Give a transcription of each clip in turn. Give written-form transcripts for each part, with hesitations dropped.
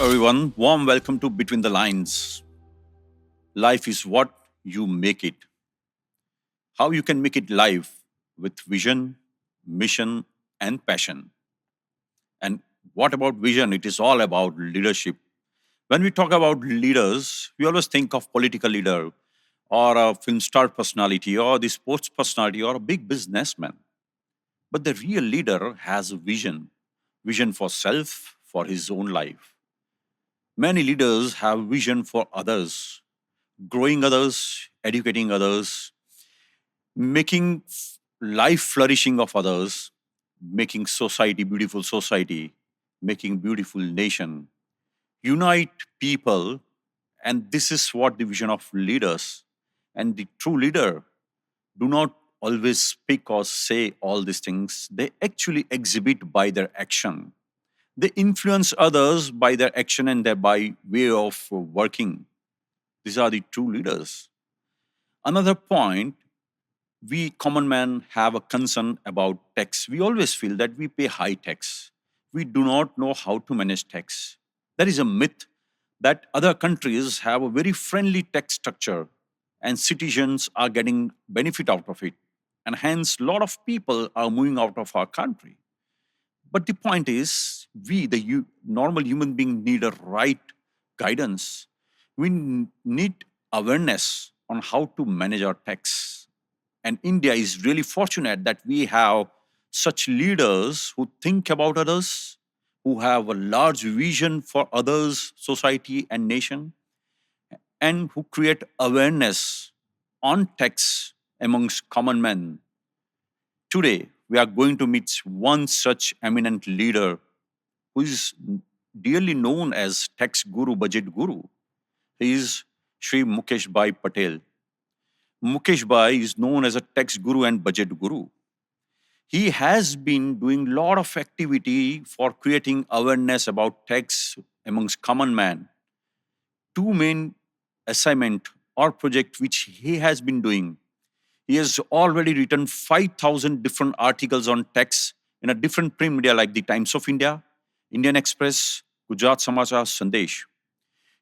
everyone. Warm welcome to Between the Lines. Life is what you make it. How you can make it live with vision, mission, and passion. And what about vision? It is all about leadership. When we talk about leaders, we always think of political leader or a film star personality or the sports personality or a big businessman. But the real leader has a vision for self, for his own life. Many leaders have vision for others, growing others, educating others, making life flourishing of others, making society beautiful society, making beautiful nation, unite people, and this is what the vision of leaders. And the true leader do not always speak or say all these things. They actually exhibit by their action. They influence others by their action and their by way of working. These are the true leaders. Another point, we common man have a concern about tax. We always feel that we pay high tax. We do not know how to manage tax. There is a myth that other countries have a very friendly tax structure and citizens are getting benefit out of it. And hence, a lot of people are moving out of our country. But the point is, we, the normal human being, need a right guidance. We need awareness on how to manage our tax. And India is really fortunate that we have such leaders who think about others, who have a large vision for others, society, and nation, and who create awareness on tax amongst common men. Today, we are going to meet one such eminent leader who is dearly known as tax guru, budget guru. He is Shri Mukeshbhai Patel. Mukeshbhai is known as a tax guru and budget guru. He has been doing a lot of activity for creating awareness about tax amongst common man. Two main assignment or project which he has been doing. He has already written 5,000 different articles on tax in a different print media like the Times of India, Indian Express, Gujarat Samachar, Sandesh.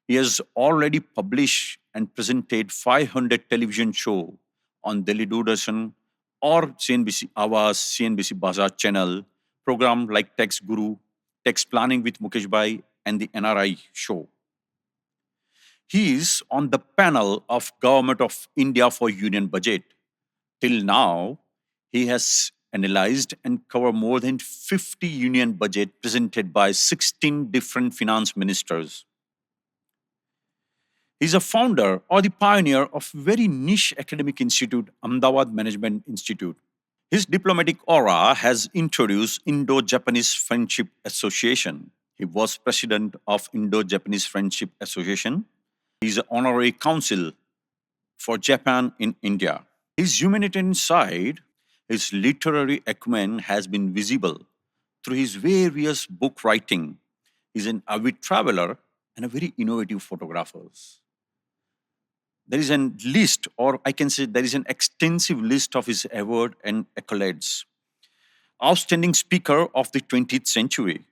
He has already published and presented 500 television show on Delhi Doordarshan or CNBC Awas, CNBC Bazaar channel, program like Tax Guru, Tax Planning with Mukesh Bhai, and the NRI show. He is on the panel of Government of India for Union Budget. Till now, he has analyzed and covered more than 50 union budget presented by 16 different finance ministers. He's a founder or the pioneer of very niche academic institute, Ahmedabad Management Institute. His diplomatic aura has introduced Indo-Japanese Friendship Association. He was president of Indo-Japanese Friendship Association. He's an honorary council for Japan in India. His humanitarian side, his literary acumen has been visible through his various book writing. He's an avid traveler and a very innovative photographer. There is a list, or I can say there is an extensive list of his awards and accolades. Outstanding Speaker of the 20th Century,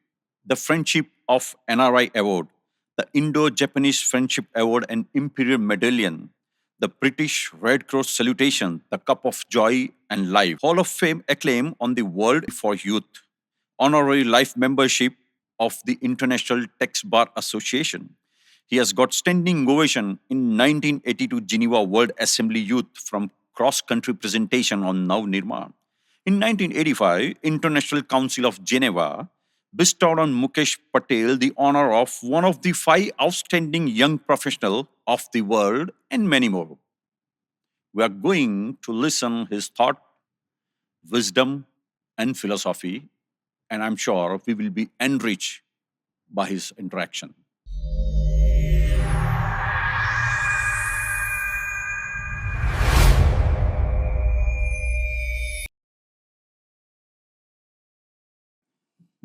the Friendship of NRI Award, the Indo-Japanese Friendship Award and Imperial Medallion, the British Red Cross Salutation, the Cup of Joy and Life, Hall of Fame acclaim on the World for Youth, honorary life membership of the International Tax Bar Association. He has got standing ovation in 1982 Geneva World Assembly Youth from cross-country presentation on Navnirman. In 1985, International Council of Geneva bestowed on Mukesh Patel the honor of one of the 5 outstanding young professionals of the world and many more. We are going to listen his thought, wisdom, and philosophy, and I'm sure we will be enriched by his interaction.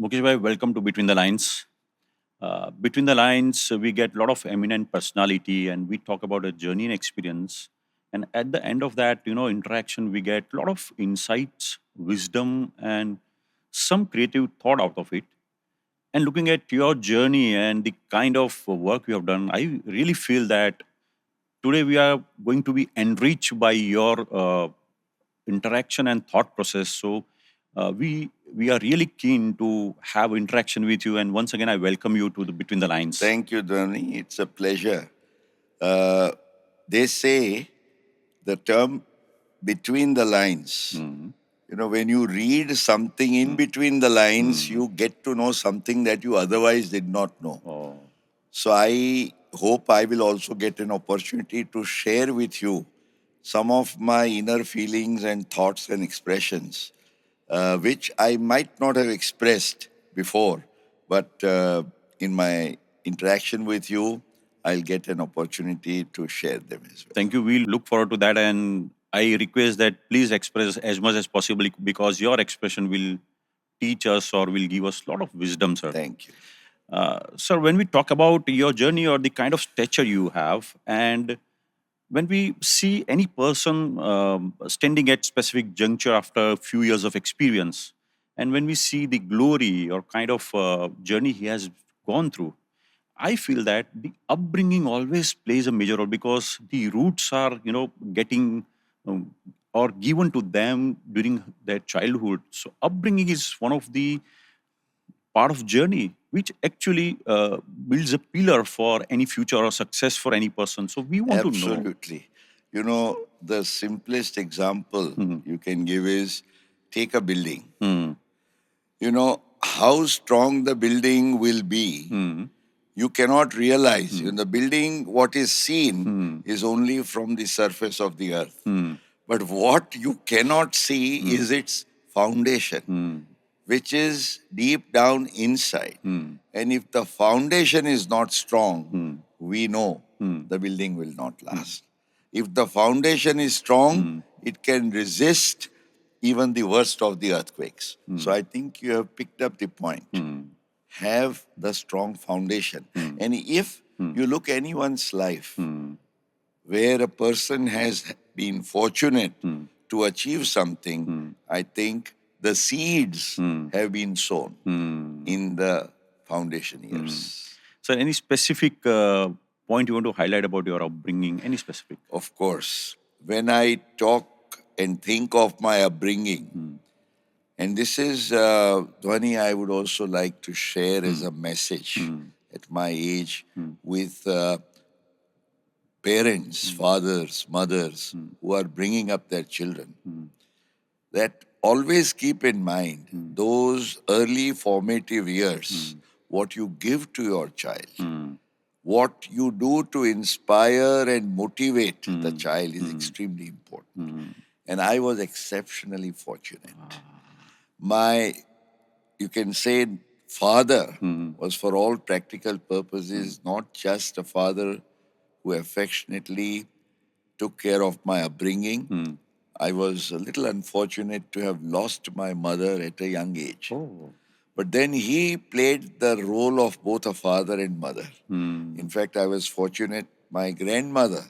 Mukesh Bhai, welcome to Between the Lines. Between the Lines, we get a lot of eminent personality and we talk about a journey and experience. And at the end of that, interaction, we get a lot of insights, wisdom, and some creative thought out of it. And looking at your journey and the kind of work you have done, I really feel that today we are going to be enriched by your interaction and thought process. So we are really keen to have interaction with you. And once again, I welcome you to the Between the Lines. Thank you, Dhani. It's a pleasure. Uh, they say the term between the lines. You know, when you read something in between the lines, you get to know something that you otherwise did not know. Oh, So I hope I will also get an opportunity to share with you some of my inner feelings and thoughts and expressions, which I might not have expressed before, but in my interaction with you, I'll get an opportunity to share them as well. thank you. We look forward to that. And I request that please express as much as possible because your expression will teach us or will give us a lot of wisdom, sir. Thank you. Sir, when we talk about your journey or the kind of stature you have, and when we see any person standing at specific juncture after a few years of experience, and when we see the glory or kind of journey he has gone through, I feel that the upbringing always plays a major role because the roots are, getting or given to them during their childhood. So upbringing is one of the part of journey which actually builds a pillar for any future or success for any person. So we want to know. Absolutely. You know, the simplest example you can give is take a building. You know, how strong the building will be, you cannot realize. In the building, what is seen is only from the surface of the earth. But what you cannot see is its foundation, which is deep down inside. And if the foundation is not strong, we know the building will not last. If the foundation is strong, it can resist even the worst of the earthquakes. So I think you have picked up the point. Have the strong foundation. And if you look anyone's life where a person has been fortunate to achieve something, I think the seeds have been sown in the foundation years. So any specific point you want to highlight about your upbringing? Any specific? Of course, when I talk and think of my upbringing, and this is, Dhwani, I would also like to share as a message at my age with parents, fathers, mothers who are bringing up their children, that always keep in mind those early formative years, what you give to your child, what you do to inspire and motivate the child is extremely important. And I was exceptionally fortunate. My, you can say, father was for all practical purposes not just a father who affectionately took care of my upbringing. I was a little unfortunate to have lost my mother at a young age. Oh. But then he played the role of both a father and mother. In fact, I was fortunate. My grandmother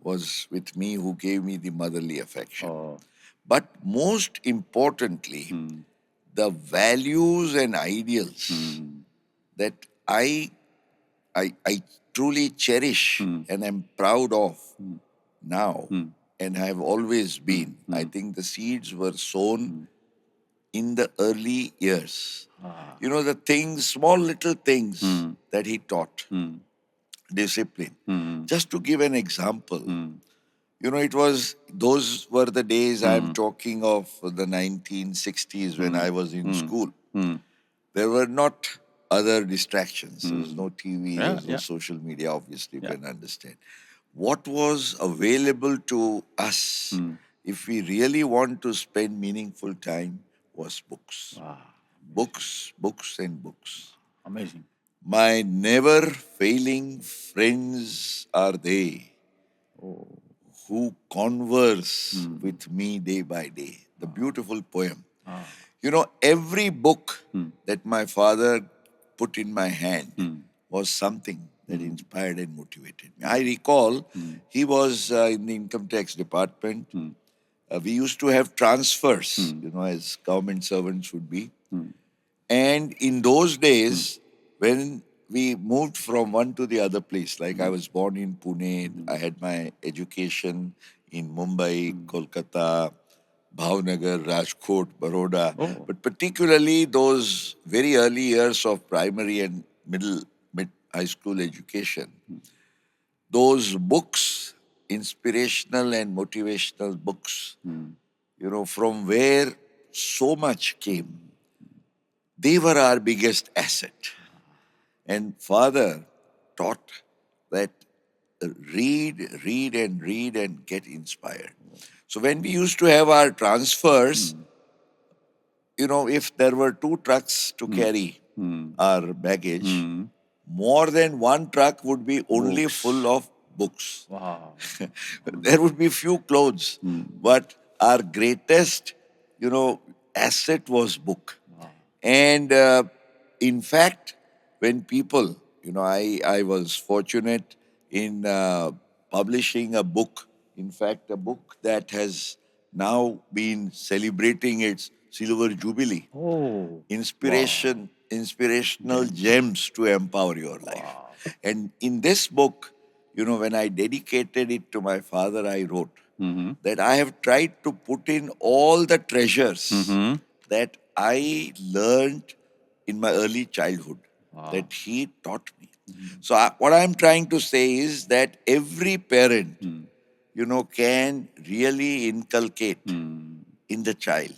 was with me, who gave me the motherly affection. Oh. But most importantly, the values and ideals that I truly cherish and am proud of now and have always been. I think the seeds were sown in the early years. You know, the things, small little things that he taught. Discipline. Just to give an example, you know, those were the days I'm talking of, the 1960s, when I was in school. There were not other distractions. There was no TV, there was no social media, obviously, you can understand. What was available to us, if we really want to spend meaningful time, was books. Books, books, and books. Amazing. My never failing friends are they who converse with me day by day. The beautiful poem. You know, every book that my father put in my hand was something that inspired and motivated me. I recall he was in the income tax department. We used to have transfers, you know, as government servants would be. And in those days, when we moved from one to the other place, like I was born in Pune, I had my education in Mumbai, Kolkata, Bhavnagar, Rajkot, Baroda, Oh. but particularly those very early years of primary and mid high school education, those books, inspirational and motivational books, from where so much came, they were our biggest asset. And father taught that read and get inspired. So when we used to have our transfers, if there were two trucks to carry our baggage, more than one truck would be only Books. full of books. Wow. There would be few clothes, but our greatest, asset was book. And in fact, when people, I was fortunate in publishing a book. In fact, a book that has now been celebrating its silver jubilee. Oh. Inspirational gems to empower your life. And in this book, when I dedicated it to my father, I wrote that I have tried to put in all the treasures that I learned in my early childhood, that he taught me. So what I'm trying to say is that every parent, can really inculcate in the child,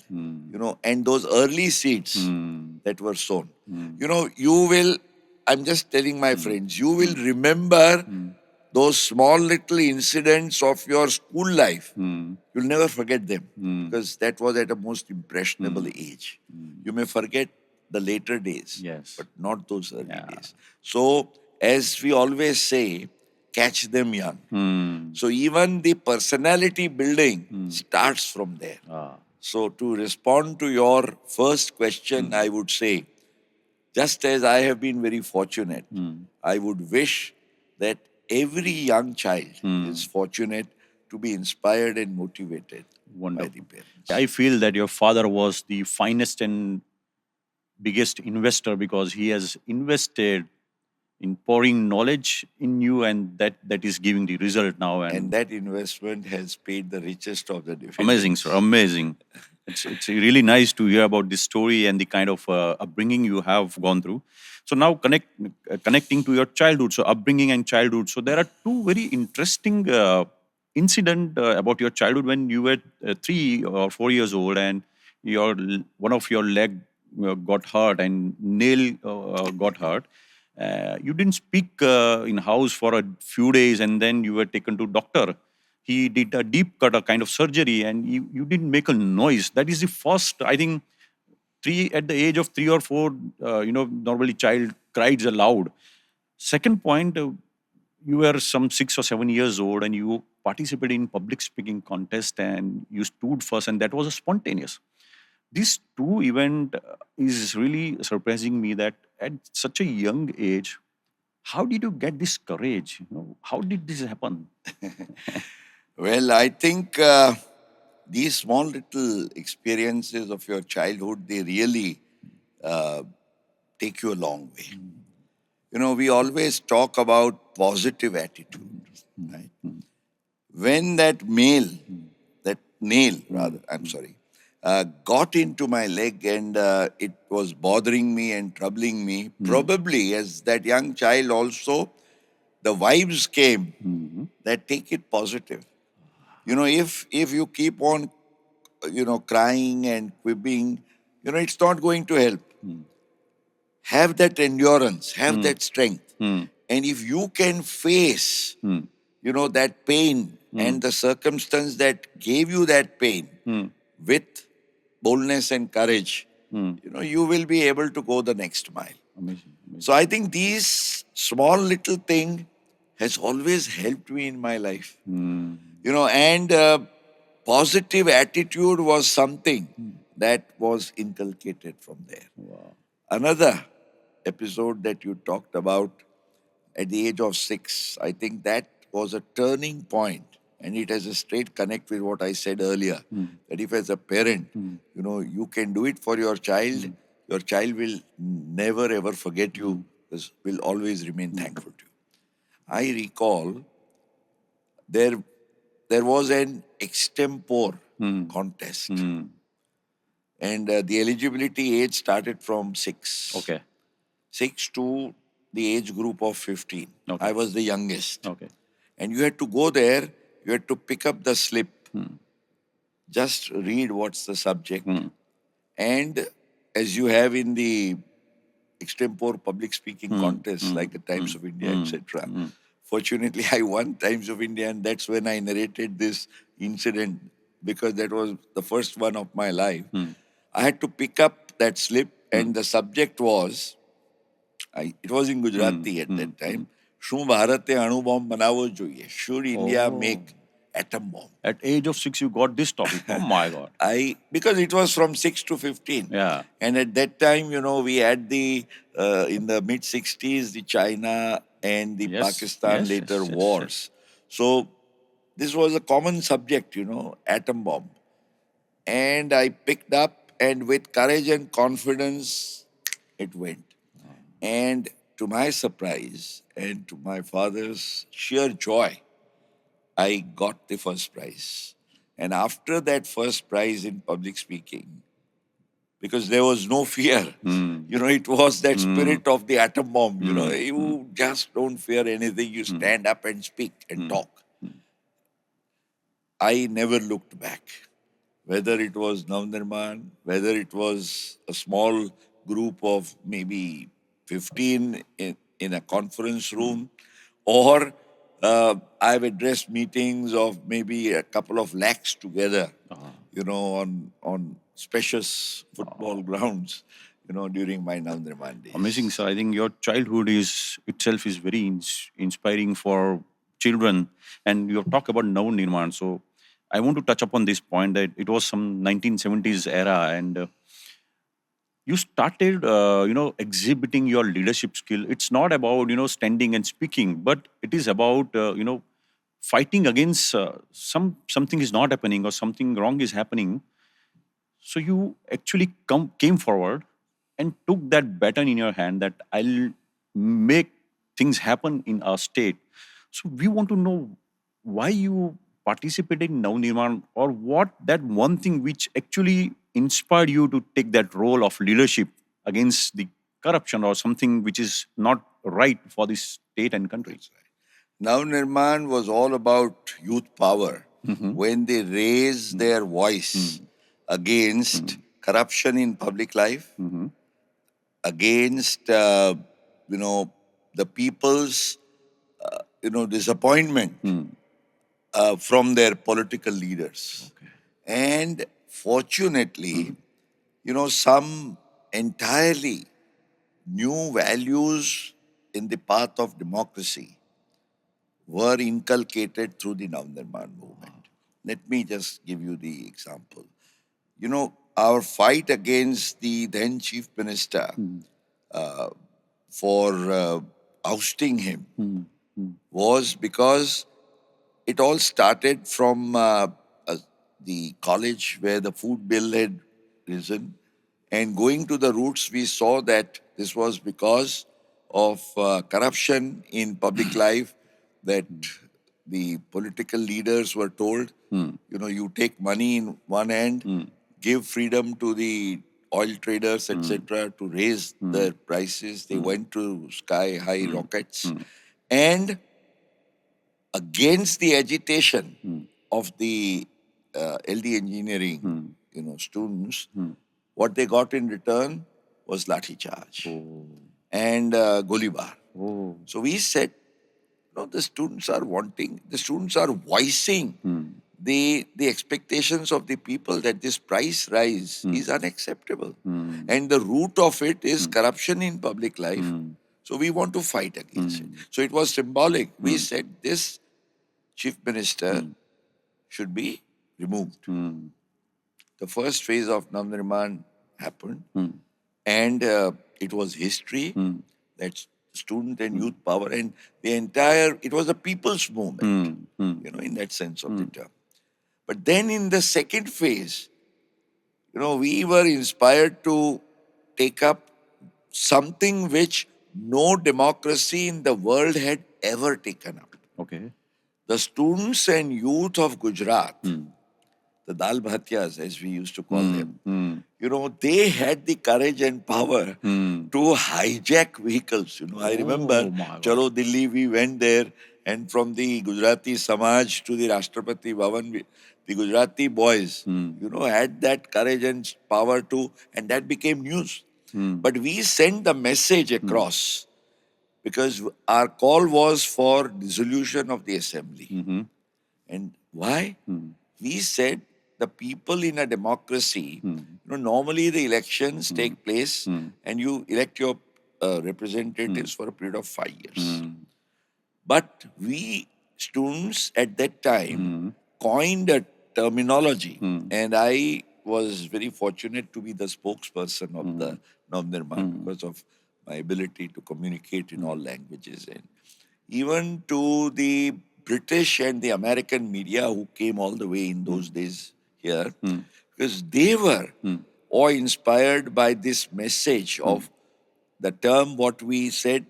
and those early seeds that were sown. You will, I'm just telling my friends, you will remember those small little incidents of your school life. You'll never forget them because that was at a most impressionable age. You may forget the later days, Yes. but not those early days. So, as we always say, catch them young. So, even the personality building starts from there. So, to respond to your first question, I would say, just as I have been very fortunate, I would wish that every young child is fortunate to be inspired and motivated by the parents. I feel that your father was the finest and biggest investor because he has invested in pouring knowledge in you, and that is giving the result now. And that investment has paid the richest of the dividends. Amazing, sir. Amazing. It's really nice to hear about this story and the kind of upbringing you have gone through. So now connecting to your childhood, so upbringing and childhood. So there are two very interesting incident about your childhood when you were 3 or 4 years old, and one of your leg got hurt and nail got hurt. You didn't speak in house for a few days, and then you were taken to doctor. He did a deep cut, a kind of surgery, and you didn't make a noise. That is the first, I think, at the age of 3 or 4, normally child cries aloud. Second point, you were some 6 or 7 years old, and you participated in public speaking contest, and you stood first, and that was a spontaneous. These two event is really surprising me that at such a young age, how did you get this courage? How did this happen? Well, I think these small little experiences of your childhood, they really take you a long way. We always talk about positive attitude, right? When that nail rather, I'm sorry, got into my leg and it was bothering me and troubling me, probably as that young child also, the vibes came that take it positive. If you keep on, crying and quibbing, it's not going to help. Have that endurance, have that strength. And if you can face, that pain and the circumstance that gave you that pain with boldness and courage, you will be able to go the next mile. Amazing. So I think these small little thing has always helped me in my life. And positive attitude was something that was inculcated from there. Another episode that you talked about at the age of 6, I think that was a turning point, and it has a straight connect with what I said earlier. That if as a parent, you can do it for your child, your child will never ever forget you, will always remain thankful to you. I recall there there was an extempore contest, and the eligibility age started from six. Okay. 6 to the age group of 15. Okay. I was the youngest. Okay. And you had to go there, you had to pick up the slip, just read what's the subject. And as you have in the extempore public speaking contests like the Times of India, etc. Fortunately, I won Times of India, and that's when I narrated this incident because that was the first one of my life. I had to pick up that slip, and the subject was, it was in Gujarati at that time. શું ભારતે અણુ bomb બનાવવો જોઈએ? Should India make atom bomb? At age of 6, you got this topic. Oh my God. Because it was from 6 to 15. Yeah. And at that time, we had in the mid 60s, the China and the Yes, Pakistan yes, later yes, yes, wars. So this was a common subject, atom bomb. And I picked up, and with courage and confidence, it went. And to my surprise and to my father's sheer joy, I got the first prize. And after that first prize in public speaking, because there was no fear, it was that spirit of the atom bomb. You just don't fear anything. You stand up and speak and talk. I never looked back. Whether it was Navnirman, whether it was a small group of maybe 15 in a conference room, or I've addressed meetings of maybe a couple of lakhs together, on spacious football grounds, during my Navnirman days. Amazing, sir. I think your childhood itself is very inspiring for children. And you talk about Navnirman. So I want to touch upon this point that it was some 1970s era, and you started, exhibiting your leadership skill. It's not about, standing and speaking, but it is about, fighting against something is not happening or something wrong is happening. So you actually came forward and took that baton in your hand that I'll make things happen in our state. So we want to know why you participated in Navnirman, or what that one thing which actually inspired you to take that role of leadership against the corruption or something which is not right for this state and country. Navnirman was all about youth power. When they raised their voice against corruption in public life, against the people's disappointment from their political leaders. And fortunately, some entirely new values in the path of democracy were inculcated through the Navnirman movement. Let me just give you the example. Our fight against the then Chief Minister for ousting him was because it all started from the college where the food bill had risen. And going to the roots, we saw that this was because of corruption in public life, that the political leaders were told, you take money in one hand, give freedom to the oil traders, etc., to raise their prices. They went to sky-high rockets. And against the agitation of the LD engineering, students, what they got in return was lathi charge and golibar. So we said, the students are voicing the expectations of the people that this price rise is unacceptable. And the root of it is corruption in public life. So we want to fight against it. So it was symbolic. We said this chief minister should be removed. The first phase of Navnirman happened, and it was history. That's student and youth power, and it was a people's movement, in that sense of the term. But then in the second phase, we were inspired to take up something which no democracy in the world had ever taken up. Okay. The students and youth of Gujarat, the Dal Bhatiyas, as we used to call them, they had the courage and power to hijack vehicles. I remember, Oh my God. Chalo Delhi, we went there, and from the Gujarati Samaj to the Rashtrapati Bhavan, the Gujarati boys, had that courage and power to, and that became news. But we sent the message across because our call was for dissolution of the assembly. And why? We said the people in a democracy, normally the elections take place and you elect your representatives for a period of 5 years. But we students at that time coined a terminology, and I was very fortunate to be the spokesperson of the Navnirman because of my ability to communicate in all languages. And even to the British and the American media who came all the way in those days here, because they were awe-inspired by this message of the term, what we said,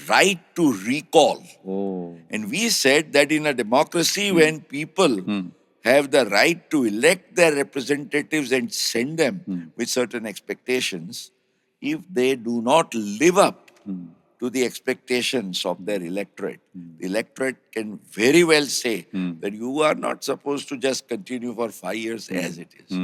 right to recall. Oh. And we said that in a democracy, when people have the right to elect their representatives and send them with certain expectations, if they do not live up to the expectations of their electorate, the electorate can very well say that you are not supposed to just continue for 5 years as it is.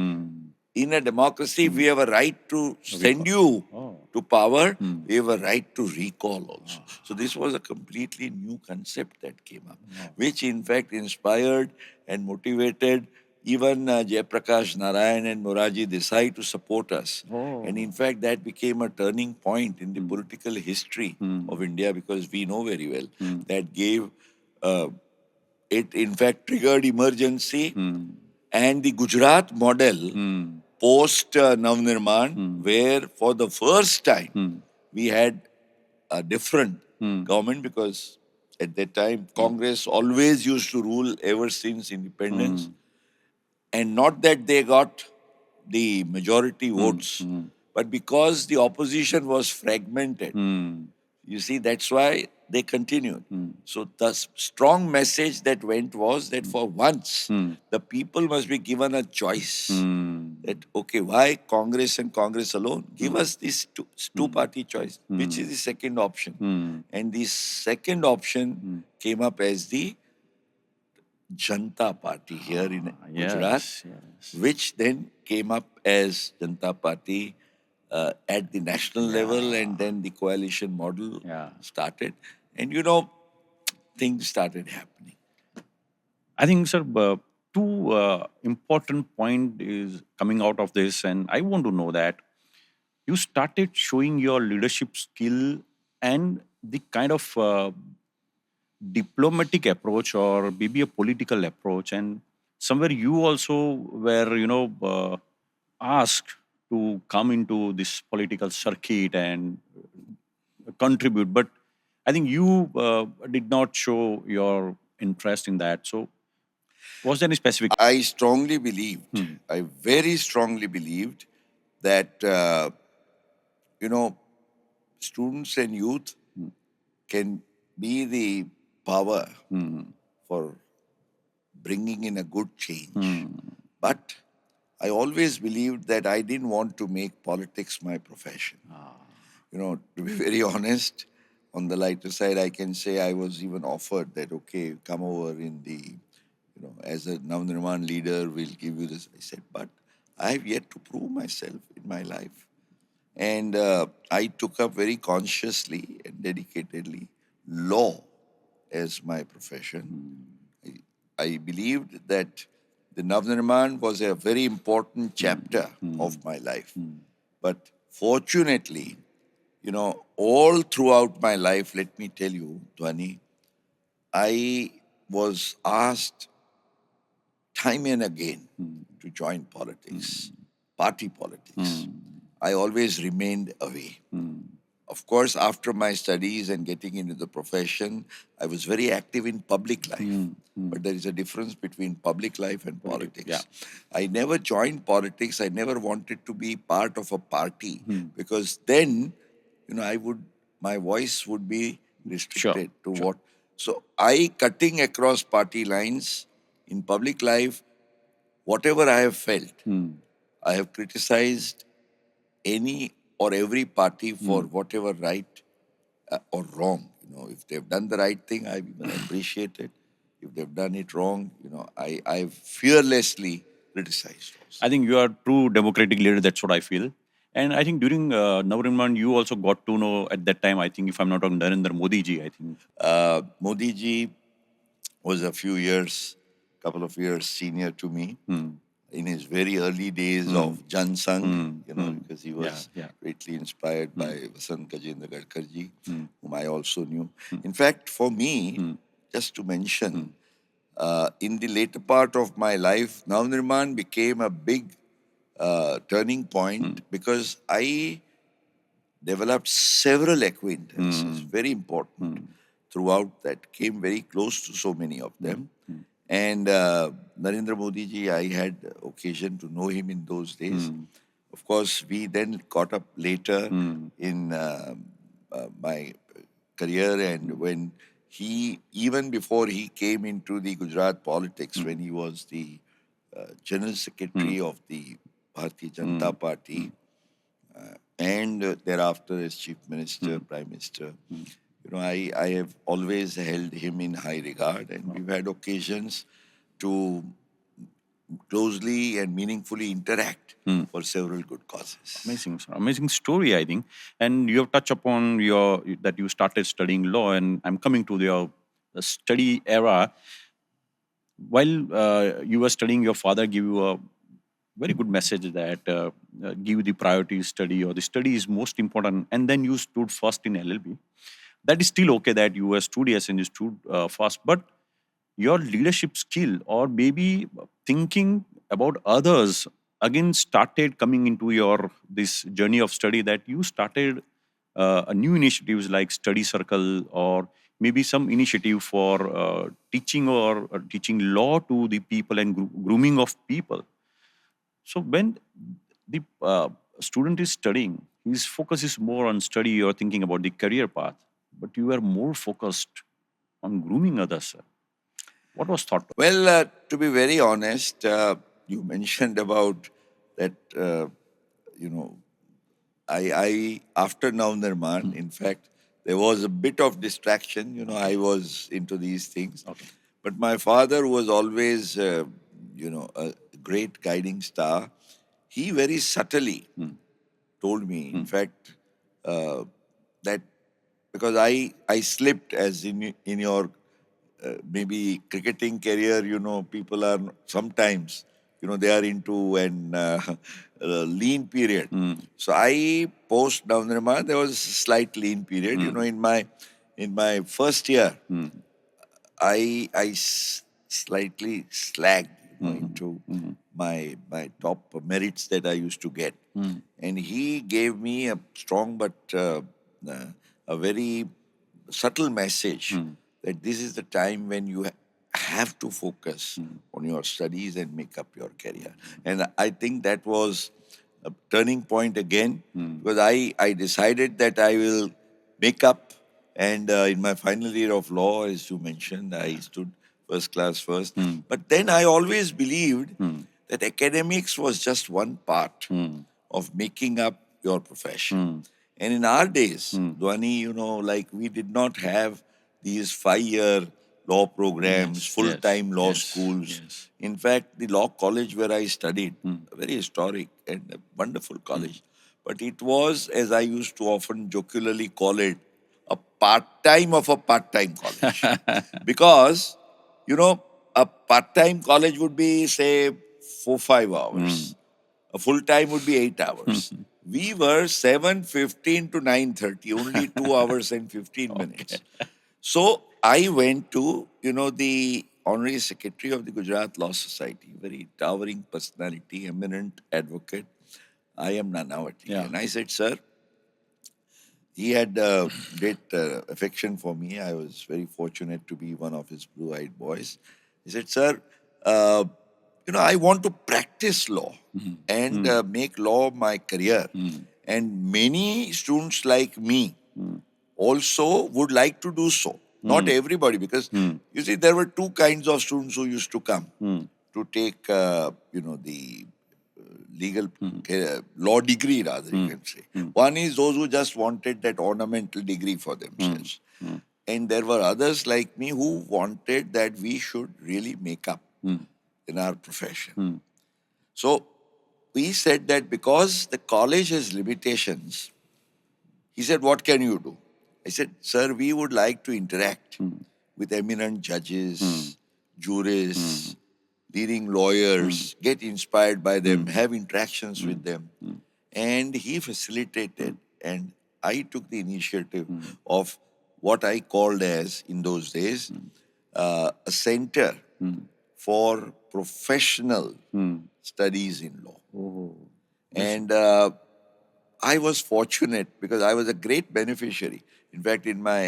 In a democracy, we have a right to send you to power. We have a right to recall also. So this was a completely new concept that came up, which in fact inspired and motivated even Jayaprakash Narayan and Moraji Desai to support us. And in fact, that became a turning point in the political history of India, because we know very well that gave, it in fact triggered emergency, and the Gujarat model post Navnirman, where for the first time we had a different government, because at that time Congress always used to rule ever since independence. And not that they got the majority votes, but because the opposition was fragmented. You see, that's why they continued. So the strong message that went was that for once, the people must be given a choice. That, okay, why Congress and Congress alone? Give us this two-party choice, which is the second option. And the second option came up as the Janta Party here in Gujarat, which then came up as Janta Party at the national level, and then the coalition model started. And things started happening. I think, sir, two important point is coming out of this, and I want to know that you started showing your leadership skill and the kind of diplomatic approach or maybe a political approach, and somewhere you also were, asked to come into this political circuit and contribute, but I think you did not show your interest in that. So was there any specific? I strongly believed, I very strongly believed that, students and youth can be the power for bringing in a good change. But I always believed that I didn't want to make politics my profession. To be very honest, on the lighter side, I can say I was even offered that, okay, come over in the, as a Navnirman leader, we'll give you this. I said, but I have yet to prove myself in my life. And I took up very consciously and dedicatedly law as my profession. I believed that the Navnirman was a very important chapter of my life. But fortunately, all throughout my life, let me tell you, Dhwani, I was asked time and again to join politics, party politics. I always remained away. of course, after my studies and getting into the profession, I was very active in public life. But there is a difference between public life and politics. Yeah. I never joined politics. I never wanted to be part of a party because then, my voice would be restricted to what. So I, cutting across party lines in public life, whatever I have felt, I have criticized any or every party for whatever right or wrong. If they've done the right thing, I even appreciate it. If they've done it wrong, I fearlessly criticized also. I think you are a true democratic leader. That's what I feel. And I think during Navnirman, you also got to know at that time, I think, if I'm not wrong, Narendra Modi ji, I think. Modi ji was a couple of years senior to me in his very early days of Jan Sangh, because he was greatly inspired by Vasant Gajendra Gadkar ji, whom I also knew. In fact, for me, just to mention, in the later part of my life, Navnirman became a big turning point because I developed several acquaintances, very important throughout, that came very close to so many of them. And Narendra Modi ji, I had occasion to know him in those days. Of course, we then caught up later in my career, and when even before he came into the Gujarat politics, when he was the General Secretary of the Bharatiya Janata Party, and thereafter as Chief Minister, Prime Minister, I have always held him in high regard, and we've had occasions to closely and meaningfully interact for several good causes. Amazing, sir. Amazing story, I think. And you have touched upon your that you started studying law, and I'm coming to your study era. While you were studying, your father gave you a very good message that give the priority study, or the study is most important, and then you stood first in LLB. That is still okay that you were studious and you stood first, but your leadership skill or maybe thinking about others again started coming into your this journey of study, that you started a new initiatives like study circle, or maybe some initiative for teaching or teaching law to the people and grooming of people. So when the student is studying, his focus is more on study or thinking about the career path, but you are more focused on grooming others, sir. What was thought? Well, to be very honest, you mentioned about that, I after Navnirman, in fact, there was a bit of distraction. I was into these things. Okay. But my father was always, a great guiding star. He very subtly told me, in fact, that because I slipped, as in your maybe cricketing career, people are sometimes, they are into an lean period. So I, post Navnirman, there was a slight lean period. In my first year, I slightly slagged, into my top merits that I used to get, and he gave me a strong but a very subtle message that this is the time when you have to focus on your studies and make up your career. And I think that was a turning point again, because I decided that I will make up. And in my final year of law, as you mentioned, I stood first class first. But then I always believed that academics was just one part of making up your profession. And in our days, Dwani, like we did not have these 5-year law programs, full-time law schools. In fact, the law college where I studied, a very historic and a wonderful college, but it was, as I used to often jocularly call it, a part-time of a part-time college. Because, a part-time college would be, say, 4-5 hours. A full-time would be 8 hours. We were 7:15 to 9:30, only 2 hours and 15 minutes. So I went to, the Honorary Secretary of the Gujarat Law Society, very towering personality, eminent advocate, I am Nanavati. And I said, sir, he had great affection for me. I was very fortunate to be one of his blue-eyed boys. He said, "Sir, uh, I want to practice law and make law my career. And many students like me also would like to do so. Not everybody, because you see, there were two kinds of students who used to come to take, the legal law degree, rather, you can say. One is those who just wanted that ornamental degree for themselves. And there were others like me who wanted that we should really make up in our profession. So we said that because the college has limitations, he said, "What can you do?" I said, "Sir, we would like to interact with eminent judges, jurists, leading lawyers, get inspired by them, have interactions with them." And he facilitated, and I took the initiative of what I called as, in those days, a center for professional studies in law. And I was fortunate because I was a great beneficiary. In fact, in my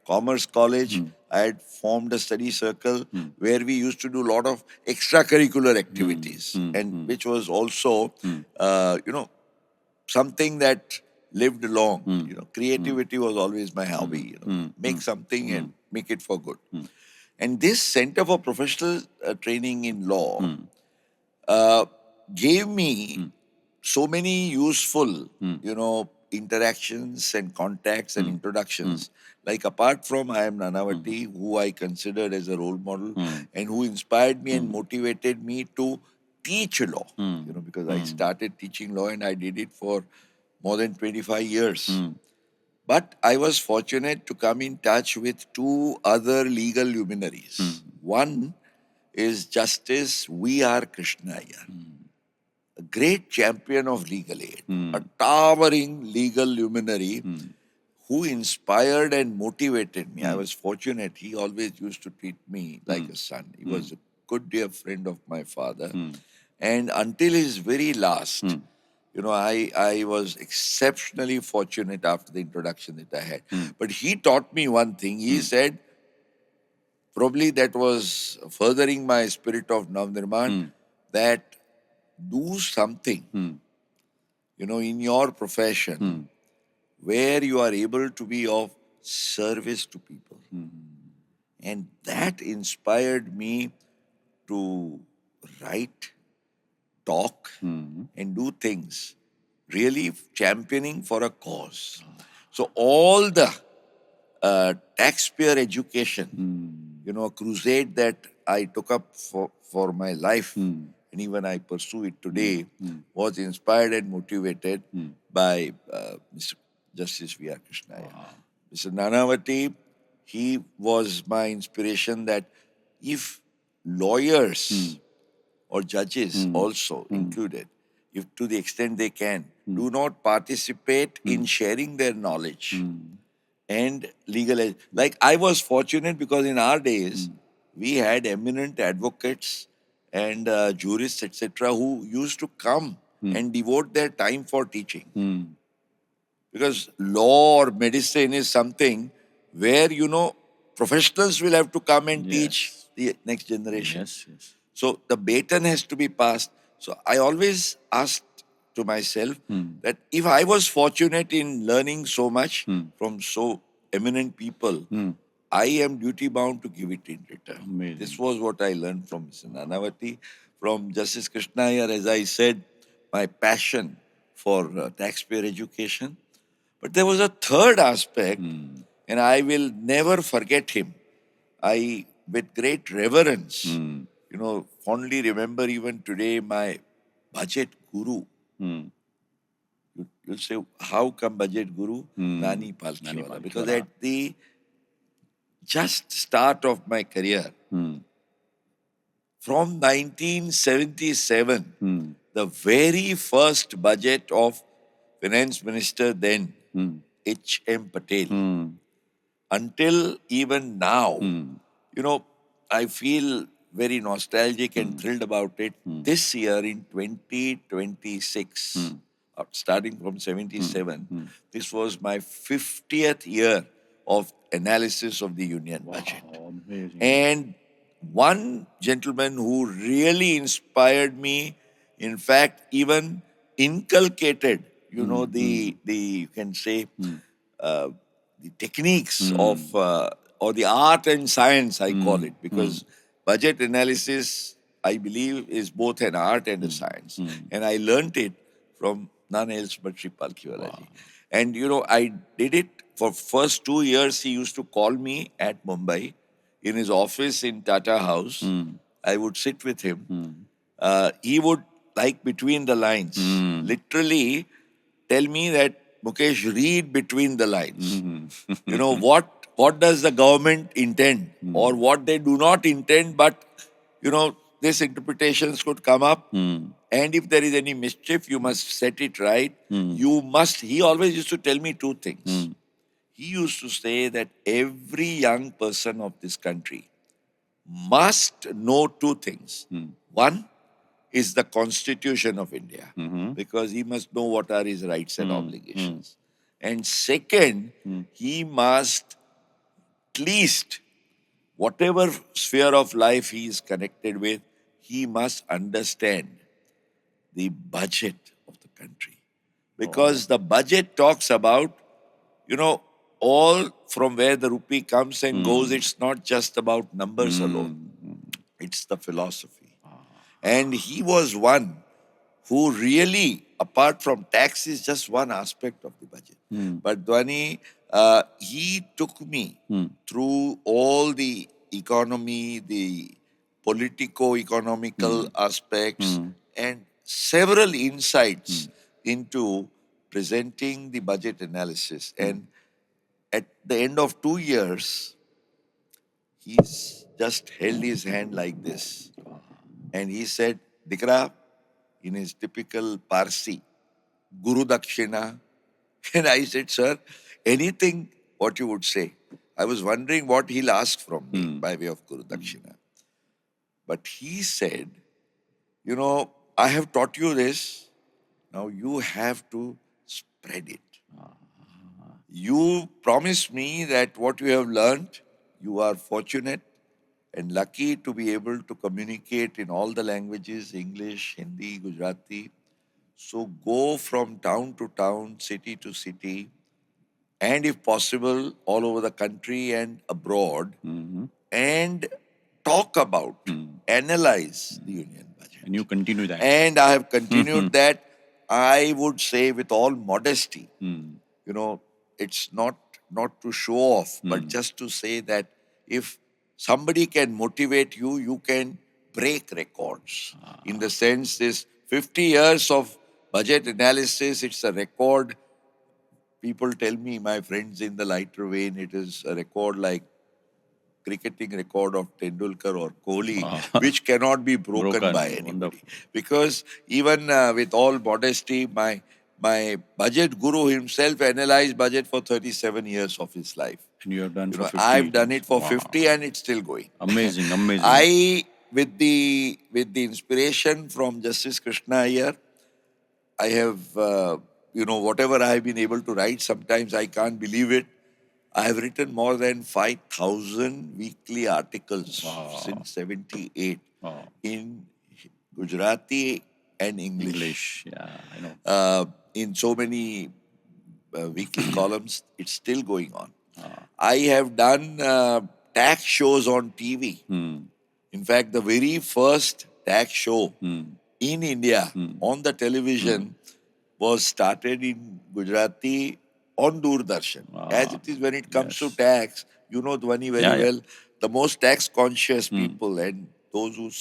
commerce college, I had formed a study circle where we used to do a lot of extracurricular activities, and which was also, something that lived along. Creativity was always my hobby. Make something and make it for good. And this Center for Professional Training in Law uh, gave me so many useful, interactions and contacts and introductions. Like, apart from I am Nanavati, who I considered as a role model and who inspired me and motivated me to teach law, because I started teaching law and I did it for more than 25 years. But I was fortunate to come in touch with two other legal luminaries. One is Justice V.R. Krishnaiyer, a great champion of legal aid, a towering legal luminary who inspired and motivated me. I was fortunate. He always used to treat me like a son. He was a good, dear friend of my father. And until his very last, I was exceptionally fortunate after the introduction that I had. But he taught me one thing. He said, probably that was furthering my spirit of Navnirman, that do something, in your profession where you are able to be of service to people. And that inspired me to write, talk, and do things really championing for a cause. So all the taxpayer education, crusade that I took up for my life, and even I pursue it today, was inspired and motivated by Mr. Justice V.R. Krishnaiyer. Mr. Nanavati, he was my inspiration that if lawyers or judges also included, if to the extent they can, do not participate in sharing their knowledge and like, I was fortunate because in our days, we had eminent advocates and jurists, etc., who used to come and devote their time for teaching. Because law or medicine is something where, professionals will have to come and teach the next generation. Yes. So the baton has to be passed. So I always asked to myself that if I was fortunate in learning so much from so eminent people, I am duty bound to give it in return. Amazing. This was what I learned from Mr. Nanavati. From Justice Krishnaiyer, as I said, my passion for taxpayer education. But there was a third aspect, and I will never forget him. I, with great reverence, fondly remember even today my budget guru. You'll say, how come budget guru? Nani Palkhiwala. Because at the just start of my career, from 1977, the very first budget of Finance Minister then, H.M. Patel, until even now, I feel very nostalgic and thrilled about it. This year in 2026, starting from 77. This was my 50th year of analysis of the union budget. Amazing. And one gentleman who really inspired me, in fact, even inculcated, the you can say, uh, the techniques of or the art and science, I call it, because budget analysis, I believe, is both an art and a science. And I learned it from none else but Sri Palkhiwalaji. And I did it for first 2 years. He used to call me at Mumbai in his office in Tata House. I would sit with him. He would, like between the lines, literally tell me that, Mukesh, read between the lines. What does the government intend, or what they do not intend, but these interpretations could come up. And if there is any mischief, you must set it right. You must. He always used to tell me two things. He used to say that every young person of this country must know two things. One is the Constitution of India, because he must know what are his rights and obligations. And second, he must, at least, whatever sphere of life he is connected with, he must understand the budget of the country. Because the budget talks about, all from where the rupee comes and goes. It's not just about numbers alone, it's the philosophy. And he was one who really, apart from tax, is just one aspect of the budget. But Dwani, he took me through all the economy, the politico-economical aspects, and several insights into presenting the budget analysis. And at the end of 2 years, he's just held his hand like this. And he said, Dikra, in his typical Parsi, Guru Dakshina. And I said, sir, anything what you would say. I was wondering what he'll ask from me by way of Guru Dakshina. But he said, I have taught you this. Now you have to spread it. You promised me that what you have learned, you are fortunate and lucky to be able to communicate in all the languages, English, Hindi, Gujarati. So go from town to town, city to city, and if possible, all over the country and abroad, and talk about, analyze the union budget. And you continue that. And I have continued that. I would say with all modesty, it's not to show off, but just to say that if somebody can motivate you, you can break records. In the sense, this 50 years of budget analysis, it's a record. People tell me, my friends in the lighter vein, it is a record like cricketing record of Tendulkar or Kohli, which cannot be broken by anybody. Wonderful. Because even with all modesty, my budget guru himself analyzed budget for 37 years of his life. And you have done for 50 I've done years. it for Wow. 50 and it's still going. Amazing, amazing. I, with the inspiration from Justice Krishna here, I have, whatever I have been able to write, sometimes I can't believe it. I have written more than 5,000 weekly articles since 78 in Gujarati and English. Yeah, I know. In so many weekly columns, it's still going on. I have done tax shows on TV. In fact, the very first tax show in India on the television was started in Gujarati on Doordarshan. As it is when it comes to tax, Dhwani very well, the most tax conscious people and those who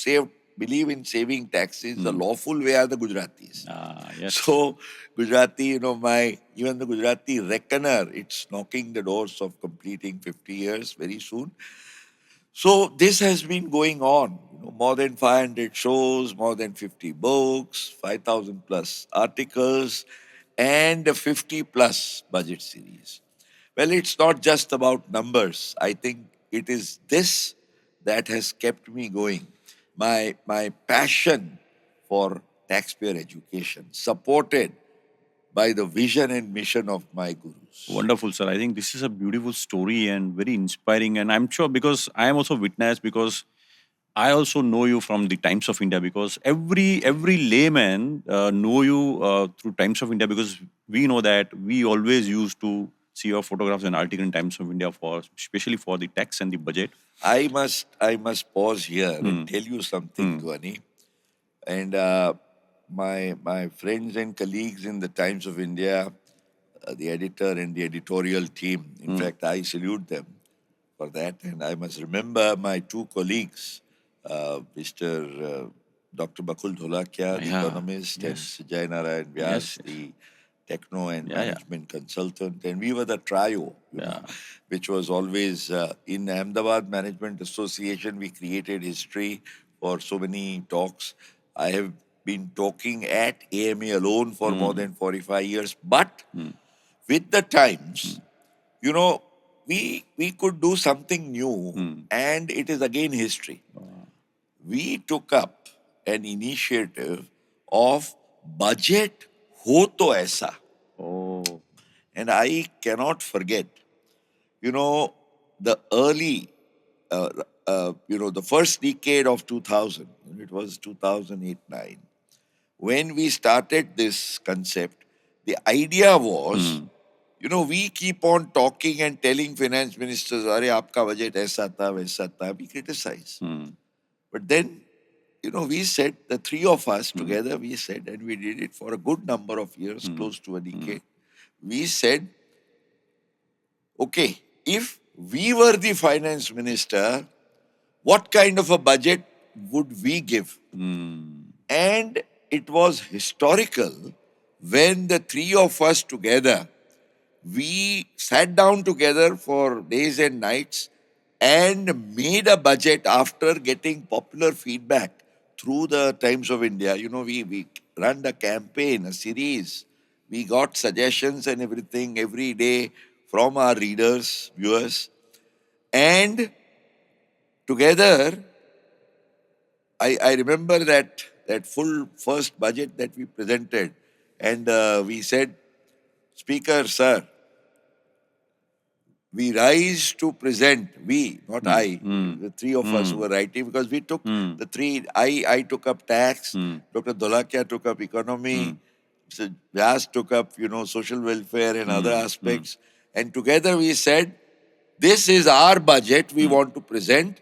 believe in saving taxes the lawful way are the Gujaratis. Yes. So Gujarati, even the Gujarati reckoner, it's knocking the doors of completing 50 years very soon. So this has been going on, more than 500 shows, more than 50 books, 5,000 plus articles, and a 50 plus budget series. Well, it's not just about numbers. I think it is this that has kept me going. My passion for taxpayer education, supported by the vision and mission of my gurus. Wonderful, sir. I think this is a beautiful story and very inspiring. And I'm sure because I am also witness because I also know you from the Times of India because every layman know you through Times of India because we know that we always used to see your photographs and article in Times of India for especially for the tax and the budget. I must pause here and tell you something, Dhwani. And my friends and colleagues in the Times of India, the editor and the editorial team. In fact, I salute them for that. And I must remember my two colleagues, Mr. Dr. Bakul Dholakia, the Yeah. economist, and Yes. Sujay Narayan Yes. Vyas, the techno and Yeah. Yeah. management consultant. And we were the trio, Yeah. which was always in Ahmedabad Management Association. We created history for so many talks. I have been talking at AMA alone for more than 45 years. But with the times, we could do something new, and it is again history. We took up an initiative of budget ho to aisa. Oh. And I cannot forget, the early, the first decade of 2000, it was 2008-9, when we started this concept, the idea was, we keep on talking and telling finance ministers, "Arey, aapka budget aisa tha, waisa tha." We criticize. But then, we said, the three of us together, we said, and we did it for a good number of years, close to a decade. We said, okay, if we were the finance minister, what kind of a budget would we give? And it was historical when the three of us together, we sat down together for days and nights and made a budget after getting popular feedback through the Times of India. We ran a campaign, a series. We got suggestions and everything every day from our readers, viewers. And together, I remember that full first budget that we presented. And we said, "Speaker, sir, we rise to present," we, not I, the three of us who were writing, because we took the three, I took up tax, Dr. Dholakia took up economy, Mr. Vyas took up, social welfare and other aspects. And together we said, this is our budget we want to present.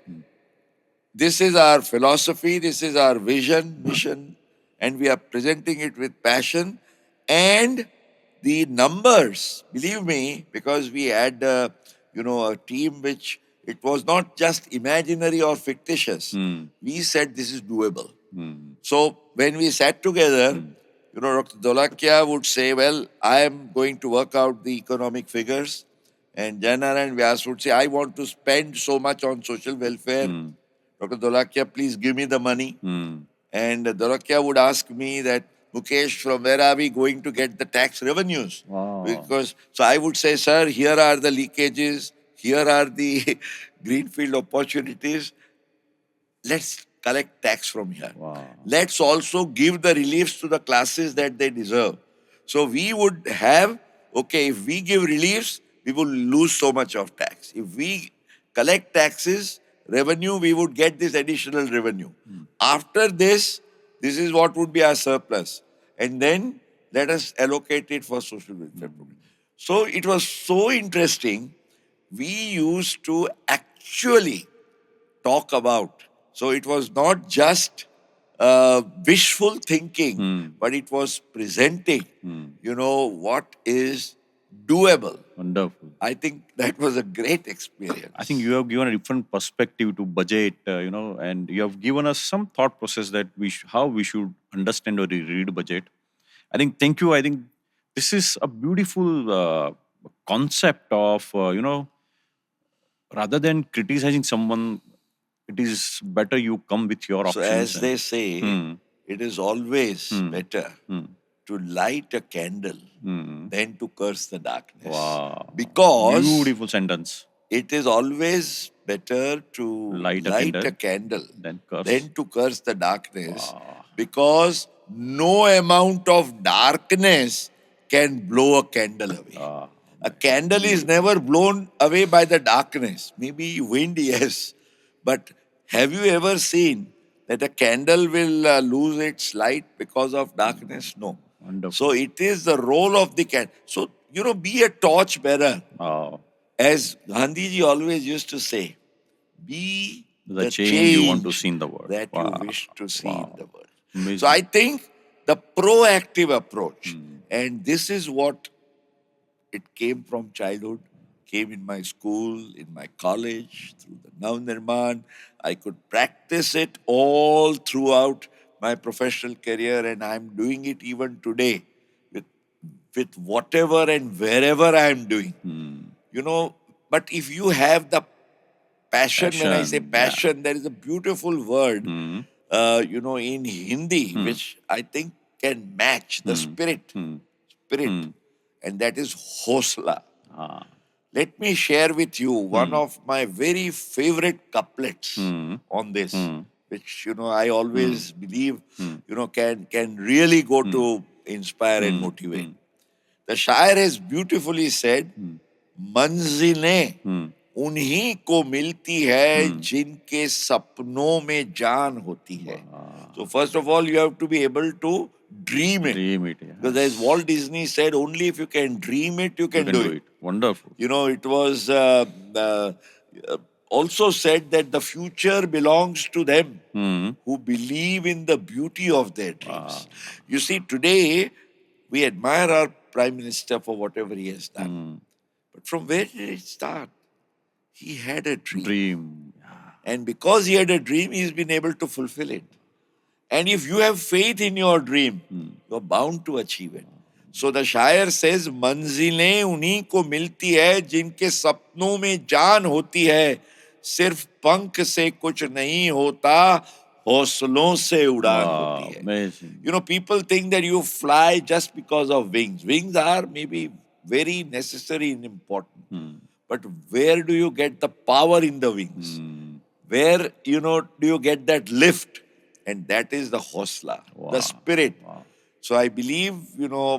This is our philosophy, this is our vision, mission, and we are presenting it with passion. And the numbers, believe me, because we had, a team which it was not just imaginary or fictitious. We said this is doable. So when we sat together, Dr. Dolakia would say, "Well, I am going to work out the economic figures." And Janara and Vyas would say, "I want to spend so much on social welfare." Dr. Dolakia, please give me the money. And Dolakia would ask me that, "Mukesh, from where are we going to get the tax revenues?" Wow. So I would say, "Sir, here are the leakages, here are the greenfield opportunities. Let's collect tax from here. Wow. Let's also give the reliefs to the classes that they deserve." So we would have, okay, if we give reliefs, we will lose so much of tax. If we collect taxes, revenue, we would get this additional revenue. After this is what would be our surplus. And then let us allocate it for social welfare program. So it was so interesting. We used to actually talk about. So it was not just wishful thinking, but it was presenting, what is doable. Wonderful. I think that was a great experience. I think you have given a different perspective to budget, and you have given us some thought process that how we should understand or read budget. I think, thank you. I think this is a beautiful concept of, rather than criticizing someone, it is better you come with your So options. as they say, it is always better to light a candle than to curse the darkness. Wow. Because Beautiful sentence. it is always better to Light a light candle a candle than curse. than to curse the darkness. Because no amount of darkness can blow a candle away. Ah, A candle is never blown away by the darkness. Maybe wind, yes. But have you ever seen that a candle will lose its light because of darkness? No. wonderful. So it is the role of the candle. So, be a torch bearer. Oh, As Gandhiji always used to say, be the the change you want to change see in the world. that you Wow, wish to see in wow, the world. So amazing. I think the proactive approach, and this is what it came from childhood, came in my school, in my college, through the Navnirman. I could practice it all throughout my professional career, and I'm doing it even today with, with whatever and wherever I'm doing. But if you have the passion, when I say Passion, yeah. passion, there is a beautiful word, in Hindi, which I think can match the spirit, and that is hosla. Ah, Let me share with you one of my very favorite couplets on this, which I always believe can really go to inspire and motivate. The Shair has beautifully said, मंजिलें उन्हीं को मिलती है जिनके सपनों में जान होती है. So first of all, you have to be able to dream it. dream it. Yes. Because as Walt Disney said, only if you can dream it, you You can do it. Wonderful. It was also said that the future belongs to them who believe in the beauty of their dreams. You see, today we admire our Prime Minister for whatever he has done. But from where did it start? He had a dream. Dream. And because he had a dream, he's been able to fulfill it. And if you have faith in your dream, you're bound to achieve it. So the Shair says, मंजिलें उन्हीं को मिलती है जिनके सपनों में जान होती है, सिर्फ पंख से कुछ नहीं होता, हौसलों से उड़ान होती है. Amazing. People think that you fly just because of wings. Wings are maybe very necessary and important. But where do you get the power in the wings? Where, do you get that lift? And that is the hosla, the spirit. So I believe,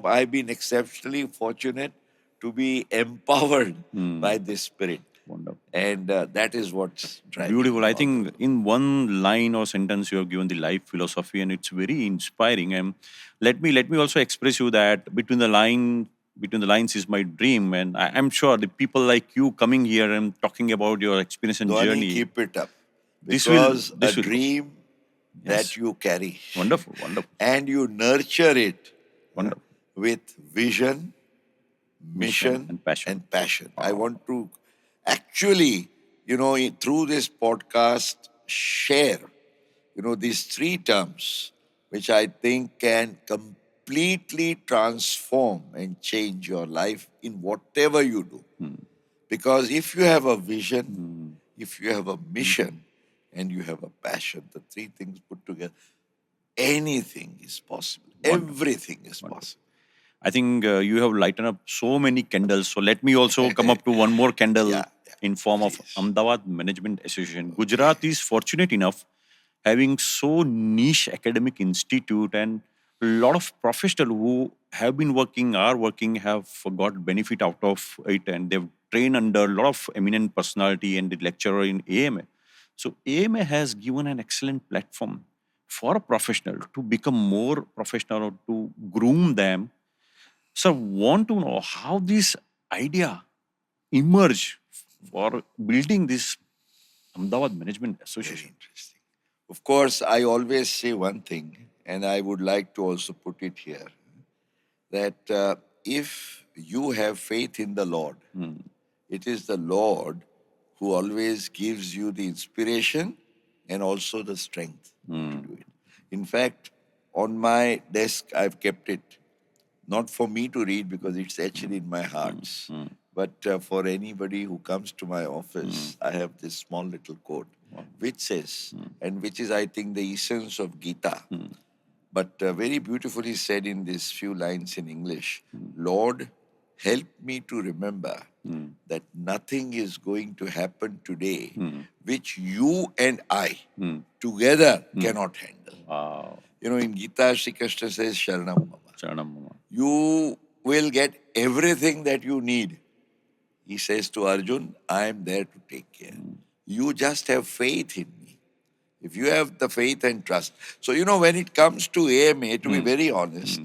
I've been exceptionally fortunate to be empowered by this spirit. Wonderful. And that is what's driving. Beautiful. I all think the way. in one line or sentence you have given the life philosophy, and it's very inspiring. And let me also express you that between the lines is my dream, and I'm sure the people like you coming here and talking about your experience and Dhwani, journey. keep it up. This Because will a dream Yes. that you carry Wonderful, wonderful, and you nurture it wonderful. with vision, mission, and passion. and passion. I want to actually, through this podcast, share, these three terms, which I think can completely transform and change your life in whatever you do. Because if you have a vision, if you have a mission, and you have a passion, the three things put together, anything is possible. Everything is possible. I think you have lightened up so many candles. So let me also come up to one more candle Yeah, in form of Ahmedabad Management Association. Gujarat is fortunate enough having so niche academic institute and a lot of professionals who have been working, are working, have got benefit out of it, and they've trained under a lot of eminent personality and the lecturer in AMA. So AMA has given an excellent platform for a professional to become more professional or to groom them. So I want to know how this idea emerged for building this Ahmedabad Management Very Association. interesting. Of course, I always say one thing, and I would like to also put it here, that if you have faith in the Lord, it is the Lord who always gives you the inspiration and also the strength to do it. In fact, on my desk, I've kept it, not for me to read because it's actually in my hearts, but for anybody who comes to my office, I have this small little quote which says, and which is, I think, the essence of Gita, but very beautifully said in these few lines in English. Lord, help me to remember that nothing is going to happen today which you and I together cannot handle. Wow. In Gita, Shri Krishna says, Sharanam Mama. Charanam Mama. You will get everything that you need. He says to Arjun, I am there to take care. You just have faith in me. If you have the faith and trust. So, when it comes to AMA, to be very honest,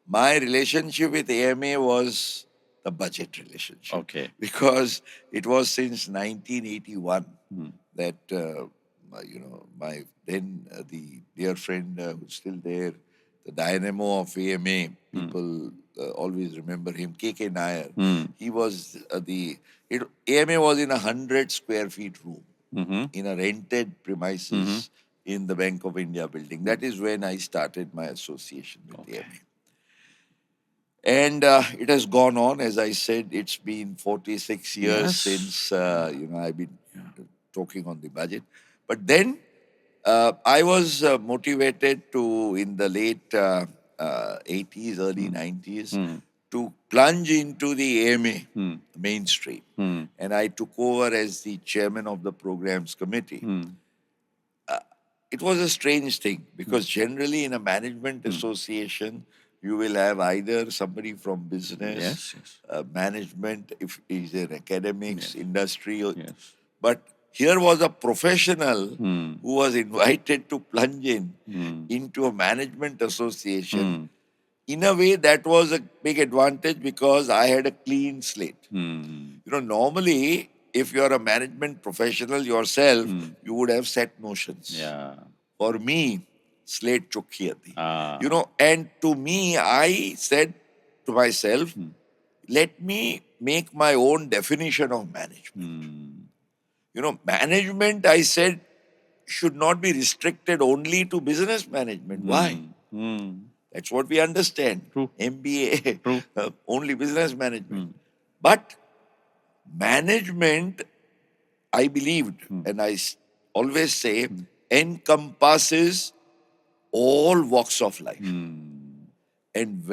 my relationship with AMA was the budget relationship. Okay. Because it was since 1981 that, my then the dear friend who's still there, the dynamo of AMA, people always remember him, KK Nair. He was AMA was in 100 square feet room in a rented premises in the Bank of India building. That is when I started my association with AMA. And it has gone on. As I said, it's been 46 years Yes. since, I've been talking on the budget. But then I was motivated to, in the late 80s, early 90s, to plunge into the AMA mainstream. And I took over as the chairman of the programs committee. It was a strange thing because generally in a management association, you will have either somebody from business, Yes, yes. management, if he's in academics, industry. Yes. But here was a professional who was invited to plunge into a management association. In a way, that was a big advantage because I had a clean slate. Normally, if you're a management professional yourself, you would have set notions. Yeah. For me, slate chukhi thi. Ah. And to me, I said to myself, let me make my own definition of management. Management, I said, should not be restricted only to business management. Why? That's what we understand. True. MBA, True. only business management. But management, I believed, and I always say, encompasses all walks of life. And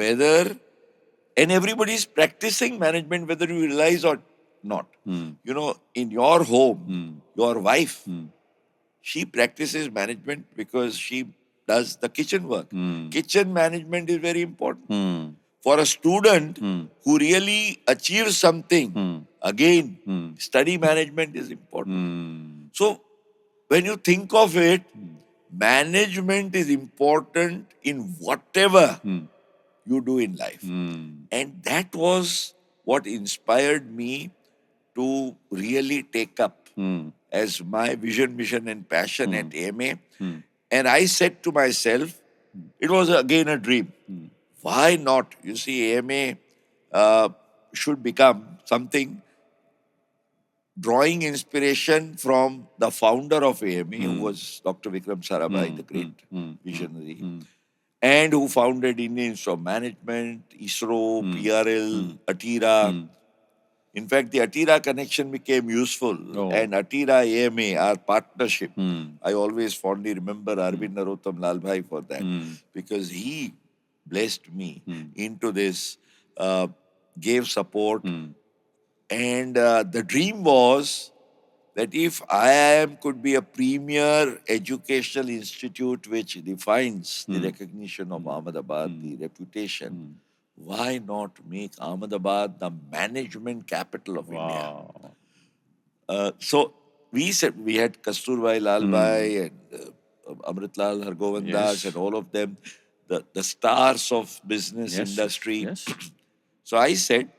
everybody is practicing management, whether you realize or not. In your home, your wife, she practices management because she does the kitchen work. Kitchen management is very important. For a student who really achieves something, again, study management is important. So, when you think of it, management is important in whatever you do in life. And that was what inspired me to really take up as my vision, mission, and passion at AMA. And I said to myself, it was again a dream. Why not? You see, AMA should become something drawing inspiration from the founder of AMA, who was Dr. Vikram Sarabhai, the great visionary, and who founded Indian Institute of Management, ISRO, PRL, ATIRA. In fact, the ATIRA connection became useful. And ATIRA AMA, our partnership, I always fondly remember Arvind Narottam Lalbhai for that, because he blessed me into this, gave support. And the dream was that if IIM could be a premier educational institute which defines the recognition of Ahmedabad, the reputation, why not make Ahmedabad the management capital of India? So we said, we had Kasturbai Lalbhai and Amritlal Hargovan Das and all of them, the stars of business industry. Yes. So I said,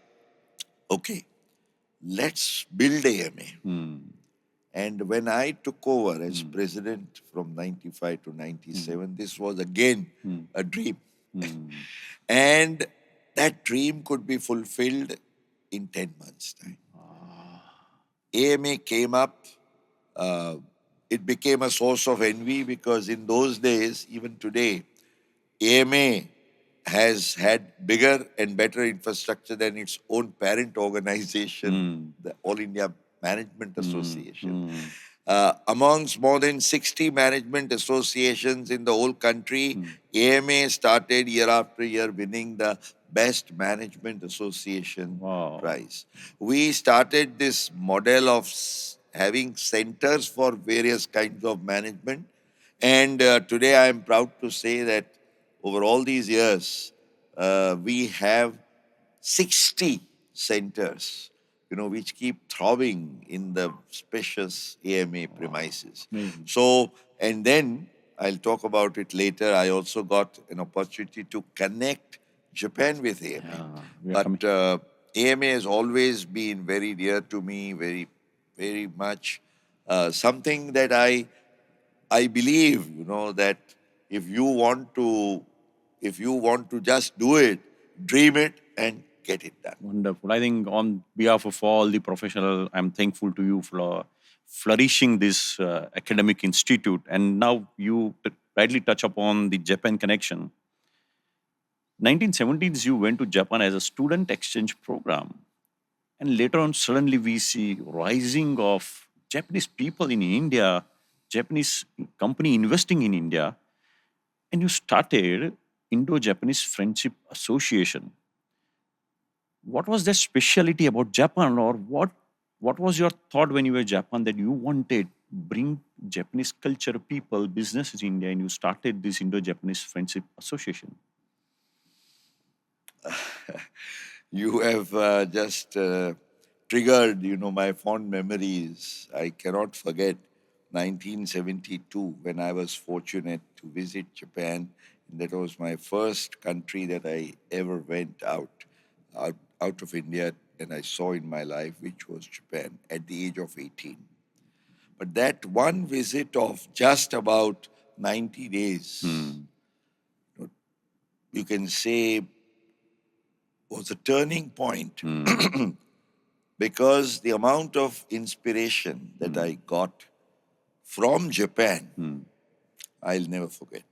okay, let's build AMA. And when I took over as president from 95 to 97, this was again a dream. And that dream could be fulfilled in 10 months' time. AMA came up. It became a source of envy because in those days, even today, AMA has had bigger and better infrastructure than its own parent organization, the All India Management Association. Amongst more than 60 management associations in the whole country, AMA started year after year winning the Best Management Association prize. We started this model of having centers for various kinds of management. And today I am proud to say that over all these years, we have 60 centers, which keep throbbing in the spacious AMA premises. Amazing. So, and then I'll talk about it later. I also got an opportunity to connect Japan with AMA. Yeah, we are coming. But AMA has always been very dear to me, very, very much. Something that I believe, that if you want to, if you want to just do it, dream it and get it done. Wonderful. I think on behalf of all the professional, I'm thankful to you for flourishing this academic institute. And now you rightly touch upon the Japan connection. 1970s, you went to Japan as a student exchange program. And later on, suddenly we see rising of Japanese people in India, Japanese company investing in India. And you started Indo-Japanese Friendship Association. What was the speciality about Japan, or what was your thought when you were in Japan that you wanted bring Japanese culture, people, businesses in India, and you started this Indo-Japanese Friendship Association? You have just triggered, my fond memories. I cannot forget 1972 when I was fortunate to visit Japan. That was my first country that I ever went out of India and I saw in my life, which was Japan at the age of 18. But that one visit of just about 90 days, you can say, was a turning point because the amount of inspiration that I got from Japan, I'll never forget.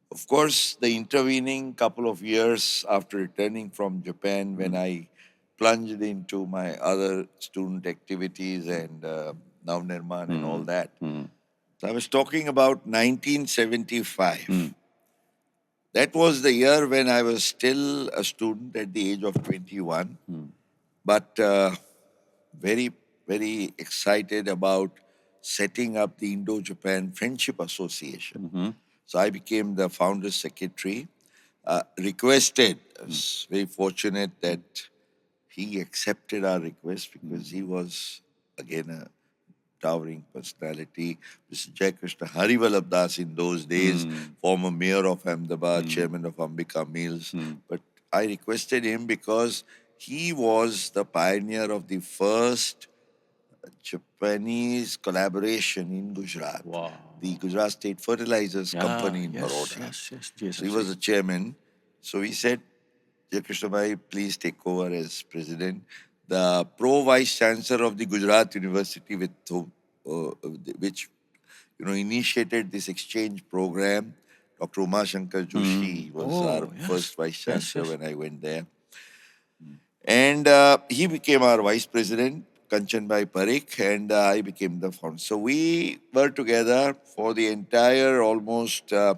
Of course, the intervening couple of years after returning from Japan, when I plunged into my other student activities and Navnirman and all that. So I was talking about 1975. That was the year when I was still a student at the age of 21, but very, very excited about setting up the Indo-Japan Friendship Association. So I became the founder's secretary, requested, I was very fortunate that he accepted our request because he was, again, a towering personality. Mr. Jaikrishna Harivalabh Das in those days, former mayor of Ahmedabad, chairman of Ambika Mills. But I requested him because he was the pioneer of the first Japanese collaboration in Gujarat. Wow. The Gujarat State Fertilizers Company in Baroda. Yes. So he was the chairman. So he said, Jaikrishna Bhai, please take over as president. The pro-vice chancellor of the Gujarat University, which initiated this exchange program, Dr. Umashankar Joshi was our first vice chancellor when I went there. And he became our vice president, Kanchanbhai Parikh, and I became the founder. So we were together for the entire almost, you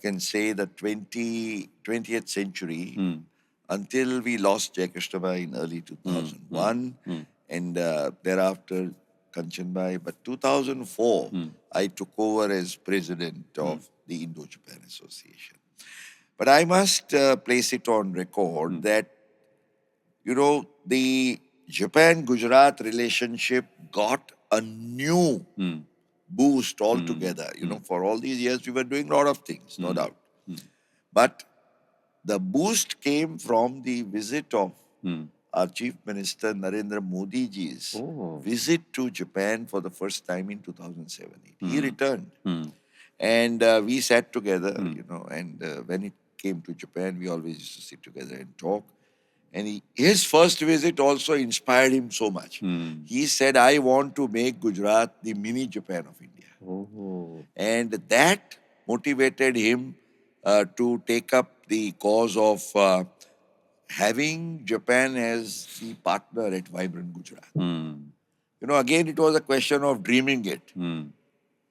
can say, the 20th century until we lost Jaikrishna Bhai in early 2001, and thereafter Kanchanbhai. But 2004, I took over as president of the Indo-Japan Association. But I must place it on record that, the Japan-Gujarat relationship got a new boost altogether. For all these years, we were doing a lot of things, no doubt. But the boost came from the visit of our Chief Minister Narendra Modi ji's visit to Japan for the first time in 2007. He returned. And we sat together, and when it came to Japan, we always used to sit together and talk. And his first visit also inspired him so much. He said, I want to make Gujarat the mini Japan of India. And that motivated him to take up the cause of having Japan as the partner at Vibrant Gujarat. Again, it was a question of dreaming it.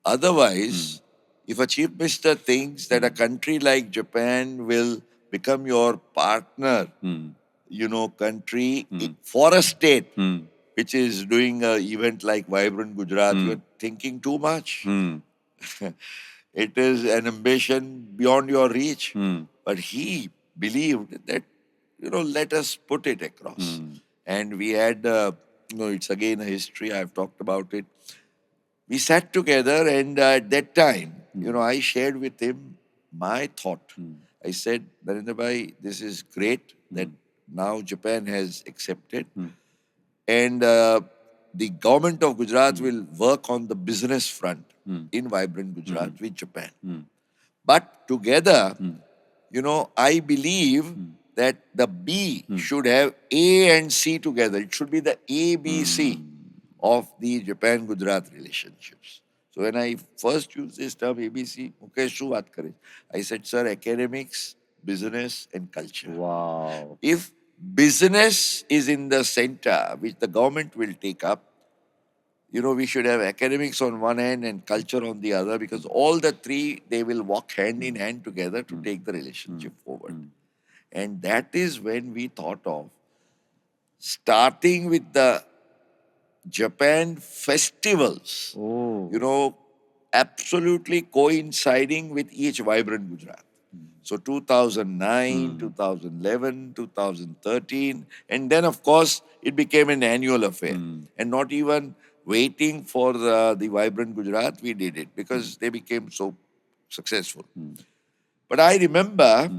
Otherwise, if a chief minister thinks that a country like Japan will become your partner, country for a state which is doing an event like Vibrant Gujarat, you're thinking too much. It is an ambition beyond your reach. But he believed that let us put it across. And we had, it's again a history, I've talked about it. We sat together, and at that time, I shared with him my thought. I said, Narendra Bhai, this is great that now Japan has accepted, and the government of Gujarat will work on the business front in Vibrant Gujarat with Japan. But together, I believe that the B should have A and C together. It should be the ABC of the Japan-Gujarat relationships. So when I first used this term ABC, Mukesh, શું વાત કરે? I said, sir, academics, business and culture. Wow. If business is in the center, which the government will take up, we should have academics on one end and culture on the other, because all the three, they will walk hand in hand together to take the relationship forward. And that is when we thought of starting with the Japan festivals, Oh. absolutely coinciding with each Vibrant Gujarat. So 2009, 2011, 2013, and then of course it became an annual affair. And not even waiting for the Vibrant Gujarat, we did it because they became so successful. But I remember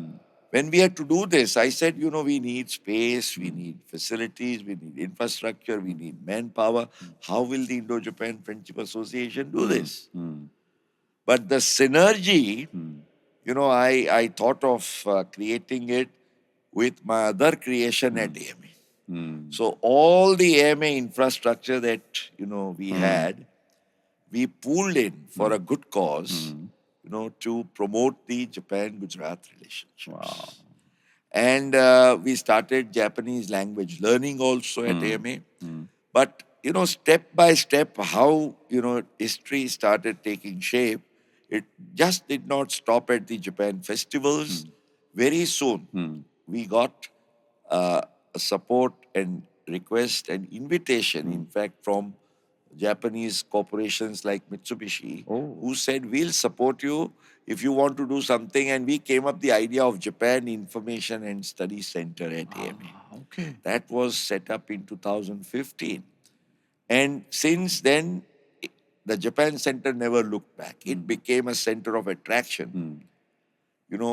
when we had to do this, I said, we need space, we need facilities, we need infrastructure, we need manpower. How will the Indo-Japan Friendship Association do this? But the synergy, I thought of creating it with my other creation at AMA. So all the AMA infrastructure that, we had, we pooled in for a good cause, to promote the Japan-Gujarat relationships. Wow. And we started Japanese language learning also at AMA. But, step by step, how, history started taking shape, it just did not stop at the Japan festivals. Very soon, we got support and request and invitation, in fact, from Japanese corporations like Mitsubishi, who said, we'll support you if you want to do something. And we came up the idea of Japan Information and Study Center at AMA. Okay. That was set up in 2015. And since then, the Japan Center never looked back. It became a center of attraction.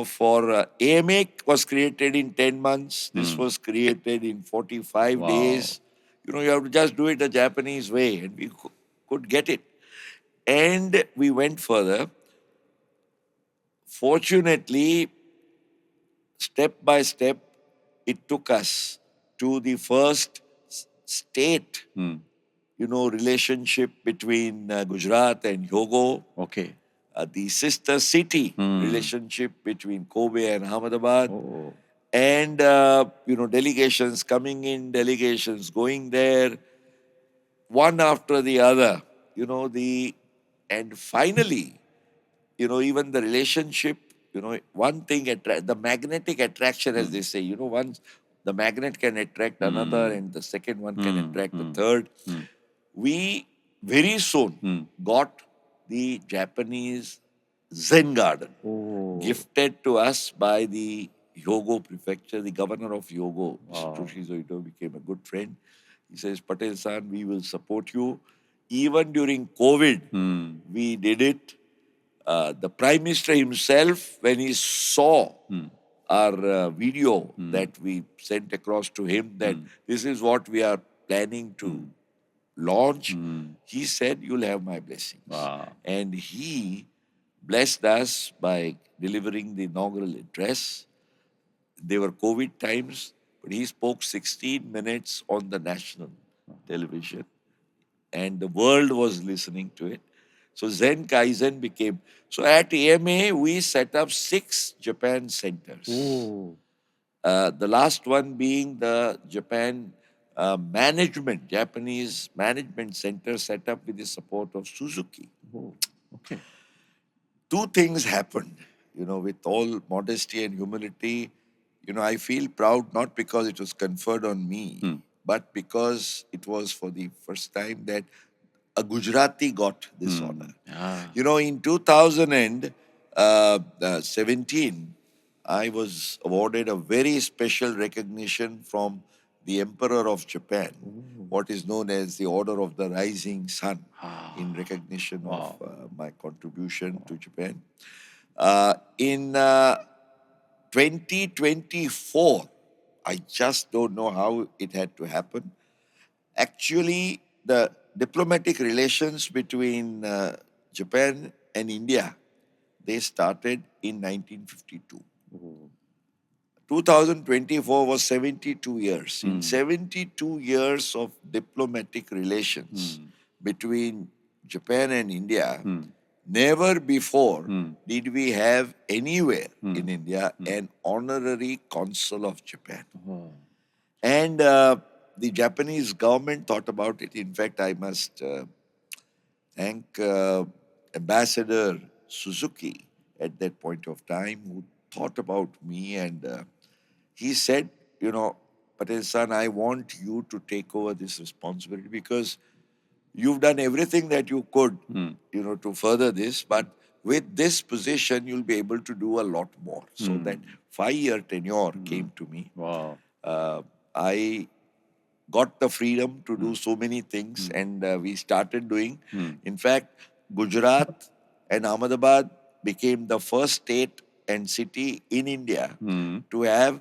For AMA was created in 10 months. This was created in 45 Wow. days. You have to just do it the Japanese way, and we could get it. And we went further. Fortunately, step by step, it took us to the first state, relationship between Gujarat and Hyogo. Okay. The sister city relationship between Kobe and Ahmedabad. And, delegations coming in, delegations going there, one after the other, and finally, even the relationship, one thing, the magnetic attraction, as they say, once the magnet can attract another and the second one can attract the third. We very soon got the Japanese Zen garden gifted to us by the Hyogo prefecture. The governor of Hyogo, Mr. Toshizo Ito, became a good friend. He says, Patel-san, we will support you. Even during COVID, we did it. The Prime Minister himself, when he saw our video that we sent across to him, that this is what we are planning to launch, he said, you'll have my blessings. Wow. And he blessed us by delivering the inaugural address. They were COVID times, but he spoke 16 minutes on the national television, and the world was listening to it. So Zen Kaizen became. So at AMA, we set up 6 Japan centers. The last one being the Japan Japanese Management Center, set up with the support of Suzuki. Okay. 2 things happened, with all modesty and humility. I feel proud not because it was conferred on me, but because it was for the first time that a Gujarati got this honor. In 2017, I was awarded a very special recognition from the Emperor of Japan, what is known as the Order of the Rising Sun, in recognition of my contribution to Japan. In 2024, I just don't know how it had to happen. Actually, the diplomatic relations between Japan and India, they started in 1952. 2024 was 72 years. In 72 years of diplomatic relations between Japan and India, never before did we have anywhere in India an honorary consul of Japan. And the Japanese government thought about it. In fact, I must thank Ambassador Suzuki at that point of time, who thought about me, and he said, Patel-san, I want you to take over this responsibility because you've done everything that you could, to further this, but with this position, you'll be able to do a lot more. So that 5-year tenure came to me. Wow. I got the freedom to do so many things, and we started doing. In fact, Gujarat and Ahmedabad became the first state and city in India to have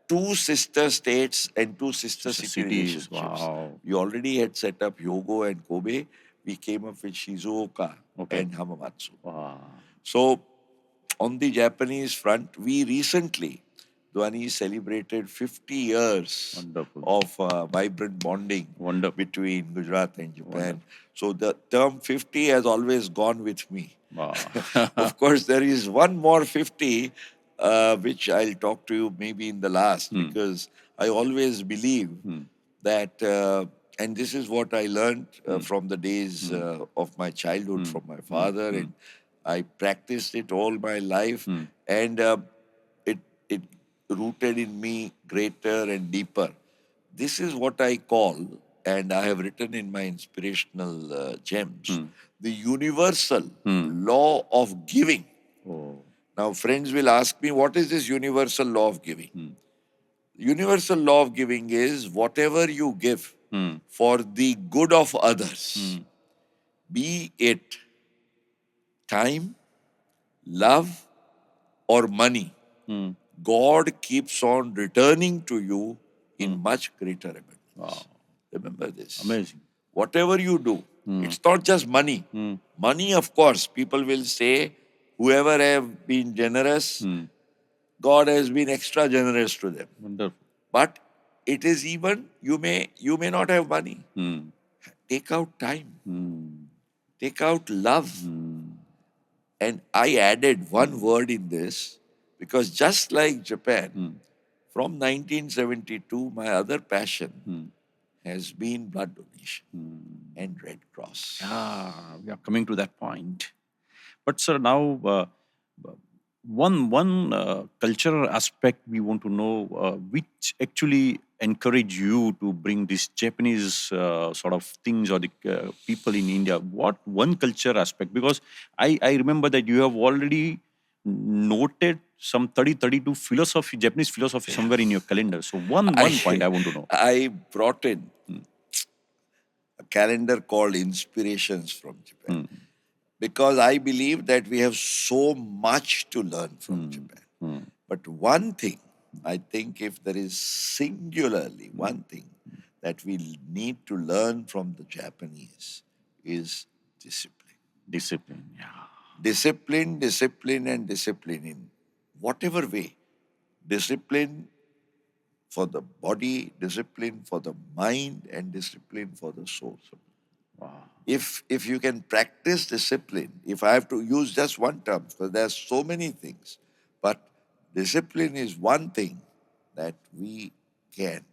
two sister states and two sister city Cities. relationships. Wow. We already had set up Hyogo and Kobe. We came up with Shizuoka and Hamamatsu. Wow. So, on the Japanese front, we recently, Dhwani, celebrated 50 years Wonderful. of vibrant bonding Wonderful. between Gujarat and Japan. So the term 50 has always gone with me. Wow. Of course, there is one more 50, which I'll talk to you maybe in the last, because I always believe that, and this is what I learned from the days of my childhood from my father, and I practiced it all my life, and it rooted in me greater and deeper. This is what I call, and I have written in my inspirational gems, the universal law of giving. Oh. Now, friends will ask me, what is this universal law of giving? Universal law of giving is whatever you give for the good of others, be it time, love, or money, God keeps on returning to you in much greater abundance. Wow. Remember this. Amazing. Whatever you do, it's not just money. Money, of course, people will say, whoever have been generous, God has been extra generous to them. Wonderful. But it is even, you may not have money. Take out time. Take out love. And I added one word in this, because just like Japan, from 1972, my other passion has been blood donation and Red Cross. We are coming to that point. But sir, now one cultural aspect we want to know, which actually encourage you to bring this Japanese sort of things, or the people in India. What one culture aspect? Because I remember that you have already noted some 32 philosophy, Japanese philosophy somewhere in your calendar. So one point I want to know. I brought in a calendar called Inspirations from Japan, because I believe that we have so much to learn from Japan. But one thing, I think if there is singularly one thing that we need to learn from the Japanese, is discipline. Discipline, yeah. Discipline, discipline, and discipline in whatever way. Discipline for the body, discipline for the mind, and discipline for the soul. Wow. If you can practice discipline, if I have to use just one term, because there are so many things, but discipline is one thing that we can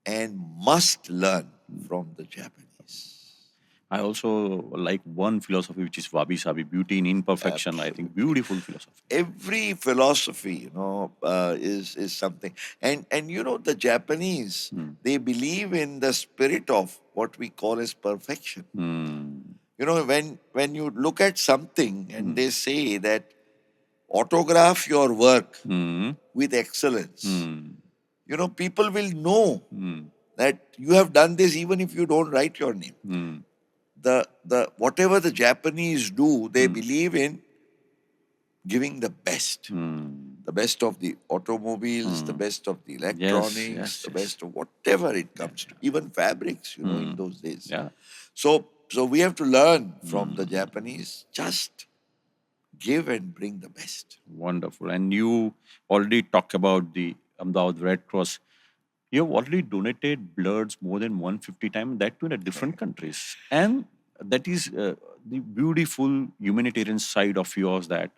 and must learn from the Japanese. I also like one philosophy, which is wabi sabi, beauty in imperfection. I think beautiful philosophy. Every philosophy, is something. And the Japanese, they believe in the spirit of what we call as perfection. When you look at something and they say that autograph your work with excellence, people will know that you have done this even if you don't write your name. The whatever the Japanese do, they believe in giving the best. The best of the automobiles, the best of the electronics, the best of whatever it comes to, even fabrics, in those days. Yeah. So we have to learn from the Japanese, just give and bring the best. Wonderful. And you already talked about the Ahmedabad Red Cross. You have already donated bloods more than 150 times, that too in a different countries. And that is the beautiful humanitarian side of yours, that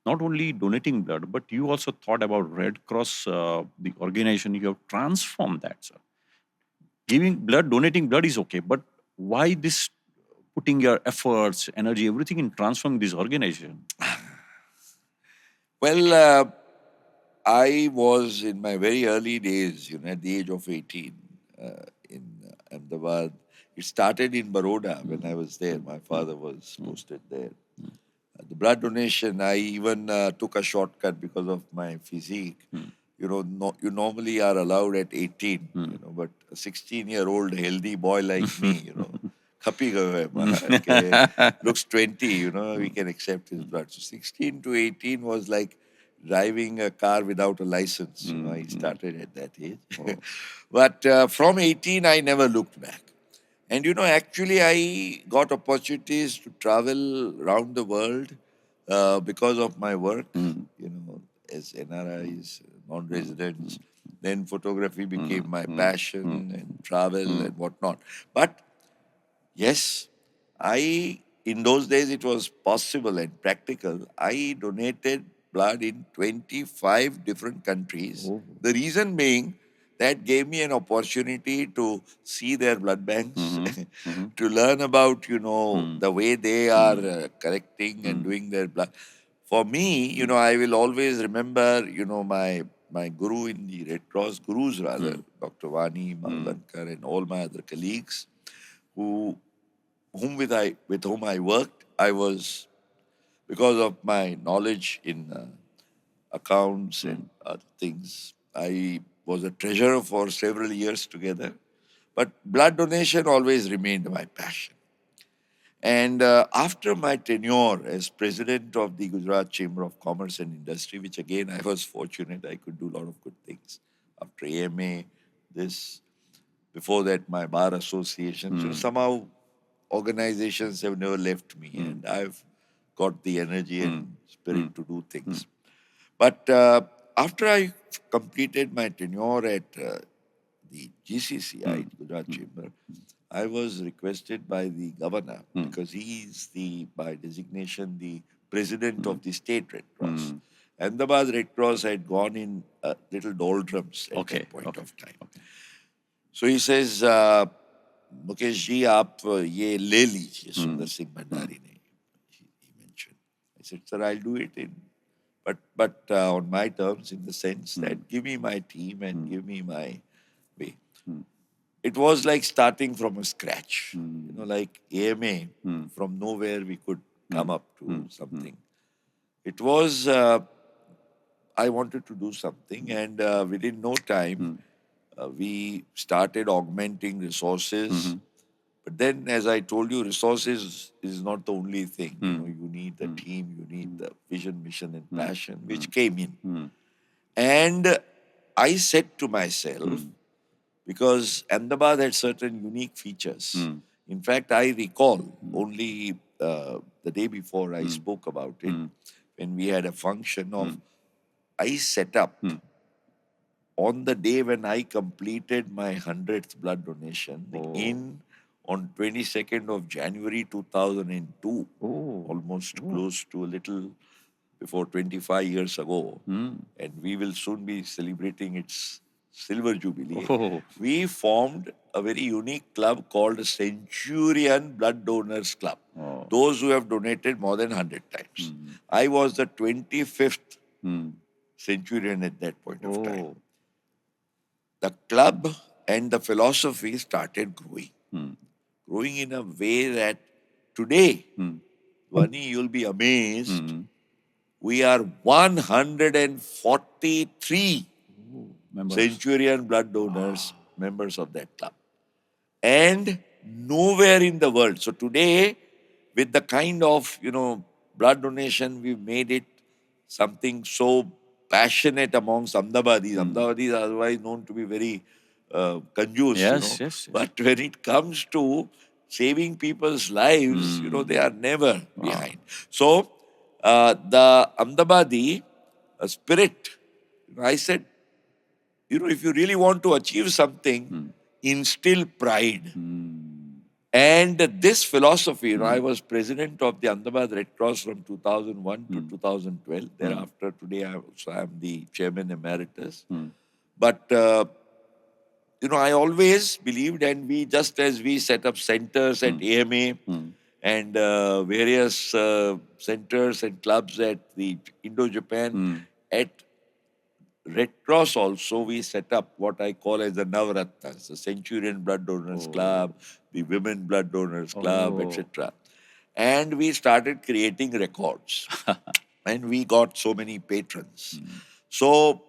not only donating blood, but you also thought about Red Cross, the organization. You have transformed that, sir. Giving blood, donating blood is okay, but why this putting your efforts, energy, everything in transforming this organization? Well, I was in my very early days, at the age of 18, in Ahmedabad. It started in Baroda when I was there. My father was posted there. The blood donation, I even took a shortcut because of my physique. You normally are allowed at 18, but a 16-year-old healthy boy like me, khapi gaye hai, okay, looks 20, we can accept his blood. So 16 to 18 was like driving a car without a license. I started at that age. But from 18, I never looked back. And actually, I got opportunities to travel around the world because of my work, as NRIs, non-residents. Then photography became my passion, and travel and whatnot. But yes, in those days it was possible and practical. I donated blood in 25 different countries. Oh. The reason being that gave me an opportunity to see their blood banks, to learn about, the way they are collecting and doing their blood. For me, I will always remember, my guru in the Red Cross, gurus rather, Dr. Vani, Malankar, and all my other colleagues who with whom I worked. I was, because of my knowledge in accounts and other things, I was a treasurer for several years together. But blood donation always remained my passion. And after my tenure as president of the Gujarat Chamber of Commerce and Industry, which again I was fortunate, I could do a lot of good things. After AMA, this, before that, my bar association. So somehow organizations have never left me, and I've got the energy and spirit to do things. But after I completed my tenure at the GCCI, Gujarat Chamber, I was requested by the governor, because he is by designation, the president of the state Red Cross. Ahmedabad Red Cross had gone in little doldrums at that point of time. So he says, Mukesh ji आप ये ले लीजिए सुंदर सिंह भंडारी ने, he mentioned. I said, sir, I'll do it but on my terms, in the sense that give me my team and give me my way. It was like starting from a scratch, like AMA, from nowhere we could come up to something. It was, I wanted to do something, and within no time, we started augmenting resources. But then, as I told you, resources is not the only thing. You need the team, you need the vision, mission, and passion, which came in. And I said to myself, because Ahmedabad had certain unique features. In fact, I recall only the day before I spoke about it, when we had a function of, I set up on the day when I completed my 100th blood donation on 22nd of January 2002, almost close to a little before 25 years ago. And we will soon be celebrating its silver jubilee. We formed a very unique club called Centurion Blood Donors Club. Those who have donated more than 100 times. I was the 25th Centurion at that point of time. The club and the philosophy started growing in a way that today, Vani, you'll be amazed. we are 143 Members. Centurion blood donors, members of that club. And nowhere in the world. So today, with the kind of, blood donation, we've made it something so passionate amongst Ahmedabadis. Ahmedabadis are otherwise known to be very conjuice, Yes, yes, yes. But when it comes to saving people's lives, they are never behind. So the Ahmedabadi spirit, I said, if you really want to achieve something, instill pride. And this philosophy, I was president of the Ahmedabad Red Cross from 2001 to 2012. Thereafter, today I also am the chairman emeritus. But, I always believed, and we, just as we set up centers at AMA and various centers and clubs at the Indo-Japan, at Red Cross also, we set up what I call as the Navratnas, the Centurion Blood Donors Club, the Women Blood Donors Club, etc. And we started creating records. And we got so many patrons. So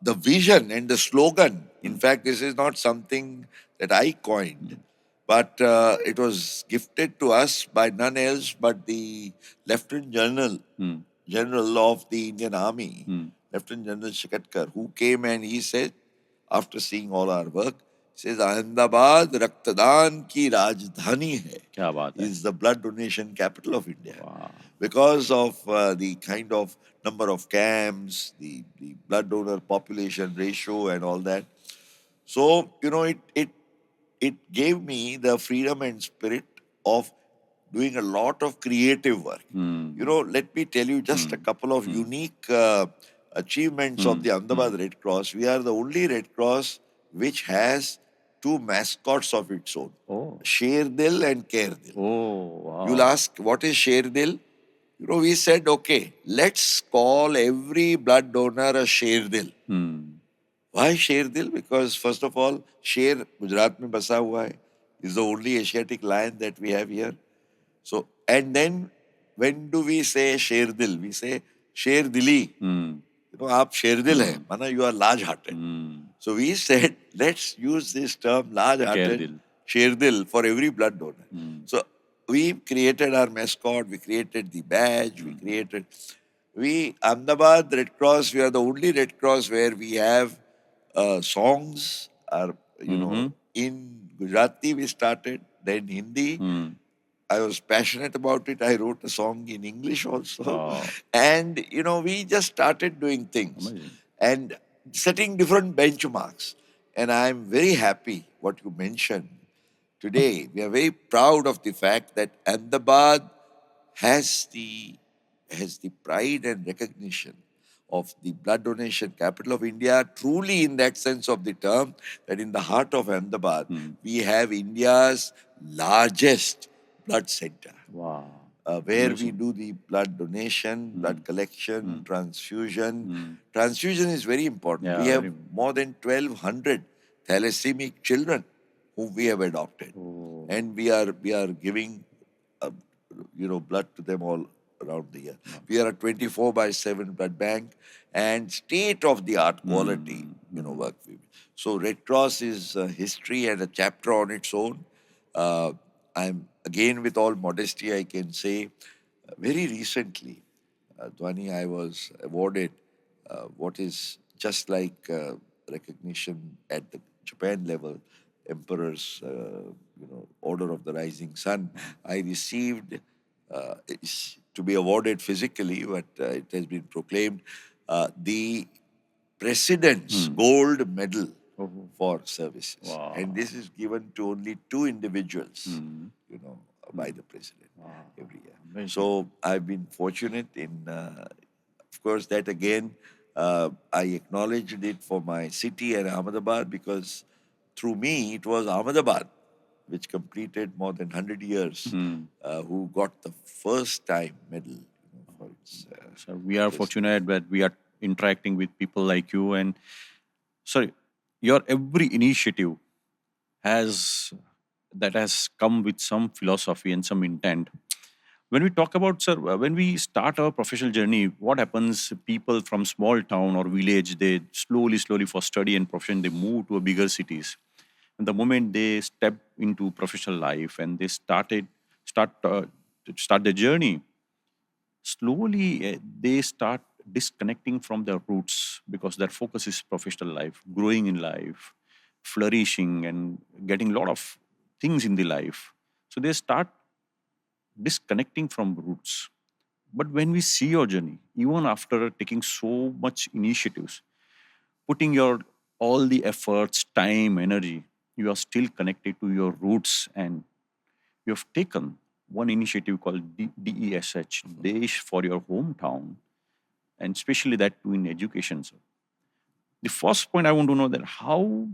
the vision and the slogan, in fact, this is not something that I coined, but it was gifted to us by none else but the Lieutenant General of the Indian Army, Lieutenant General Shikatkar, who came and he said, after seeing all our work, he says, Ahmedabad Raktadan ki Rajdhani hai. क्या बात है? Is the blood donation capital of India. Because of the kind of number of camps, the blood donor population ratio and all that. So, it gave me the freedom and spirit of doing a lot of creative work. Let me tell you just a couple of unique achievements of the Ahmedabad Red Cross. We are the only Red Cross which has two mascots of its own. Sherdil and Kerdil. Wow. You'll ask, what is Sherdil? We said, okay, let's call every blood donor a Sherdil. Why Sherdil? Because first of all, Sher Gujarat mein basa hua hai. Is the only Asiatic lion that we have here. So, and then when do we say Sherdil? We say Sherdili. Aap Sherdil hai, mana you are large-hearted. So we said, let's use this term large-hearted, Sherdil, for every blood donor. So we created our mascot, we created the badge, Ahmedabad Red Cross, we are the only Red Cross where we have songs, in Gujarati we started, then Hindi. I was passionate about it. I wrote a song in English also. And, we just started doing things and setting different benchmarks. And I'm very happy what you mentioned today. We are very proud of the fact that Ahmedabad has the pride and recognition of the blood donation capital of India, truly in that sense of the term, that in the heart of Ahmedabad, we have India's largest blood center. Wow. Where we do the blood donation, blood collection, transfusion. Transfusion is very important. Yeah, we have very- more than 1,200 thalassemic children whom we have adopted. And we are giving uh, blood to them all around the year. We are a 24/7 blood bank and state-of-the-art quality, work. So Red Cross is a history and a chapter on its own. I'm, again, with all modesty, I can say, very recently, Dwani, I was awarded what is just like recognition at the Japan level, Emperor's, Order of the Rising Sun. I received, it's to be awarded physically, but it has been proclaimed, the President's Gold Medal for services. Wow. And this is given to only two individuals, by the President every year. Amazing. So I've been fortunate in, of course, that again, I acknowledged it for my city and Ahmedabad, because through me, it was Ahmedabad which completed more than 100 years, who got the first time medal. For its, So we are fortunate that we are interacting with people like you, and sorry, your every initiative has come with some philosophy and some intent. When we talk about, sir, when we start our professional journey, what happens? People from small town or village, they slowly, for study and profession, they move to a bigger cities. And the moment they step into professional life and they start start their journey, slowly they start disconnecting from their roots because their focus is professional life, growing in life, flourishing, and getting a lot of things in the life. So they start disconnecting from roots. But when we see your journey, even after taking so much initiatives, putting your all the efforts, time, energy, you are still connected to your roots, and you have taken one initiative called DESH, Desh for your hometown, and especially that too in education. So the first point I want to know that how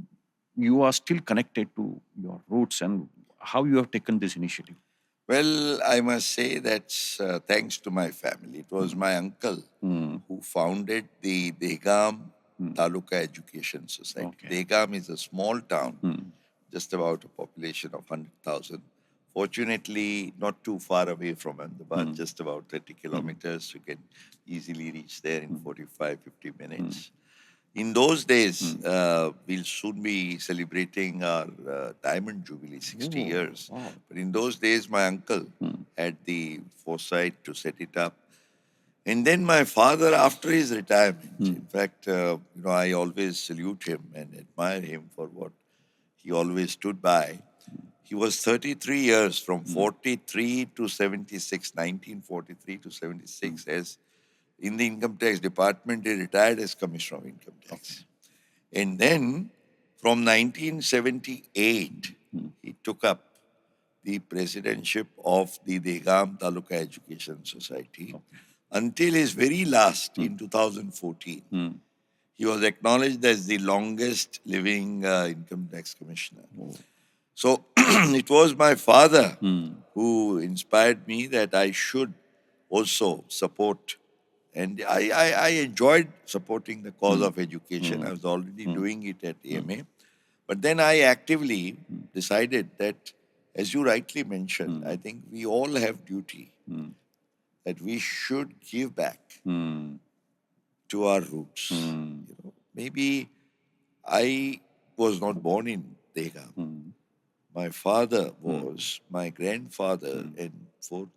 you are still connected to your roots and how you have taken this initiative. Well, I must say that's thanks to my family. It was my uncle who founded the Degam Taluka Education Society. Okay. Degam is a small town, just about a population of 100,000. Fortunately, not too far away from Ahmedabad, just about 30 kilometers. You can easily reach there in 45, 50 minutes. In those days, we'll soon be celebrating our Diamond Jubilee, 60 years. Wow. But in those days, my uncle had the foresight to set it up. And then my father, after his retirement, in fact, I always salute him and admire him for what he always stood by. He was 33 years, from 43 to 76, 1943 to 76, as in the income tax department. He retired as commissioner of income tax. And then from 1978, he took up the presidentship of the Degam Taluka Education Society until his very last in 2014. He was acknowledged as the longest living income tax commissioner. So it was my father who inspired me that I should also support. And I enjoyed supporting the cause of education. I was already doing it at AMA. But then I actively decided that, as you rightly mentioned, I think we all have duty that we should give back to our roots. Maybe I was not born in Dehgaon. My father was, my grandfather, and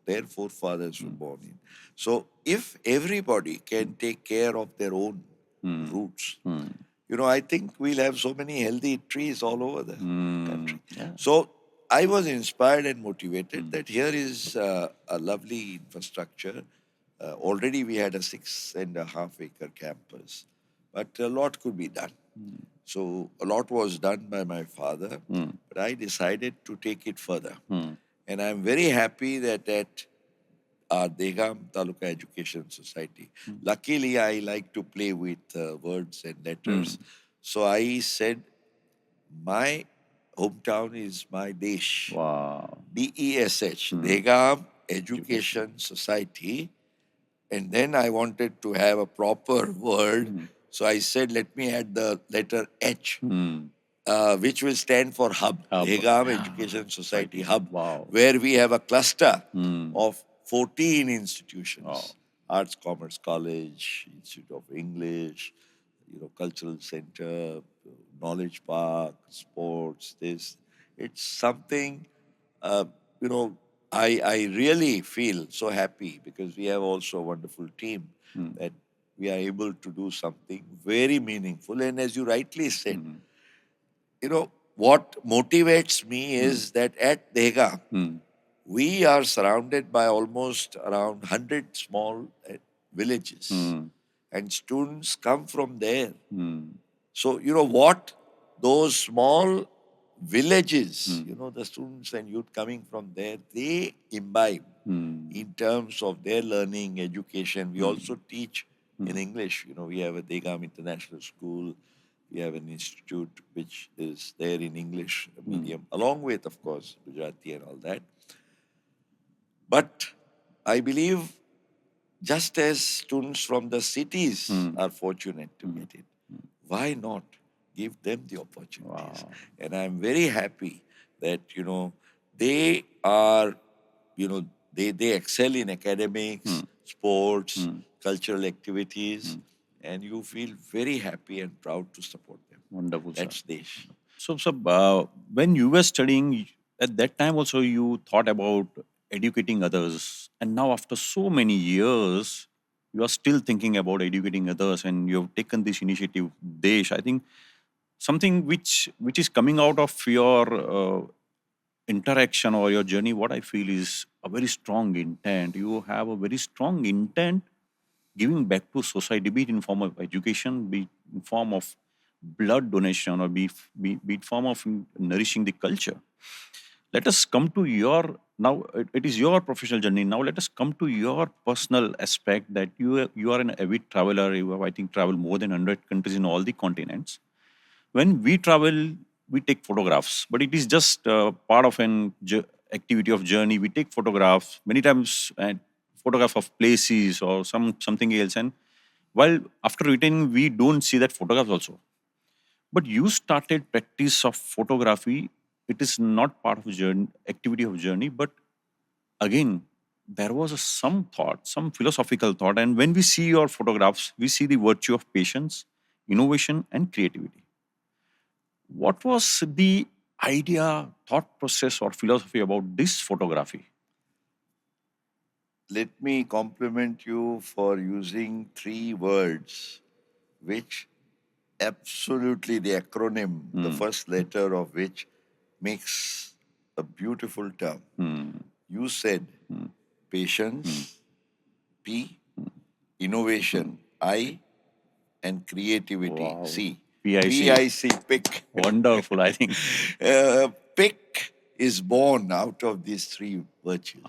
their forefathers were born in. So if everybody can take care of their own roots, I think we'll have so many healthy trees all over the country. Yeah. So I was inspired and motivated that here is a lovely infrastructure. Already we had a 6.5 acre campus, but a lot could be done. So a lot was done by my father, but I decided to take it further. And I'm very happy that at our Degam Taluka Education Society, luckily I like to play with words and letters. So I said, my hometown is my Desh. Wow. DESH, Degam Education Society. And then I wanted to have a proper word. So I said, let me add the letter H, which will stand for Hub, Degam Education Society Hub, where we have a cluster of 14 institutions. Arts Commerce College, Institute of English, Cultural Center, Knowledge Park, sports, this. It's something, uh, you know, I really feel so happy because we have also a wonderful team that we are able to do something very meaningful. And as you rightly said, what motivates me is that at Dega, we are surrounded by almost around 100 small villages, and students come from there. So, what those small villages, the students and youth coming from there, they imbibe in terms of their learning, education. We also teach in English. We have a Degam International School. We have an institute which is there in English medium, along with, of course, Gujarati and all that. But I believe just as students from the cities are fortunate to get it, why not give them the opportunities? And I'm very happy that, they are, They excel in academics, sports, cultural activities, and you feel very happy and proud to support them. Wonderful, sir. That's Desh. So, when you were studying, at that time also you thought about educating others, and now after so many years, you are still thinking about educating others, and you have taken this initiative, Desh. I think something which is coming out of your interaction or your journey. What I feel is a very strong intent. You have a very strong intent giving back to society, be it in form of education, be it in form of blood donation, or be it form of nourishing the culture. Let us come to your now. It is your professional journey. Now let us come to your personal aspect. That you are an avid traveler. You have, I think, traveled more than 100 countries in all the continents. When we travel, we take photographs, but it is just part of an activity of journey. We take photographs many times, and photograph of places or something else, and while after returning we don't see that photographs also. But you started practice of photography. It is not part of journey activity of journey, but again there was some thought, some philosophical thought, and when we see your photographs, we see the virtue of patience, innovation, and creativity. What was the idea, thought process, or philosophy about this photography? Let me compliment you for using three words, which absolutely the acronym, the first letter of which makes a beautiful term. You said patience, P, innovation, I, and creativity, Wow. C. PIC. PIC, pick. Wonderful, I think. Pick is born out of these three virtues.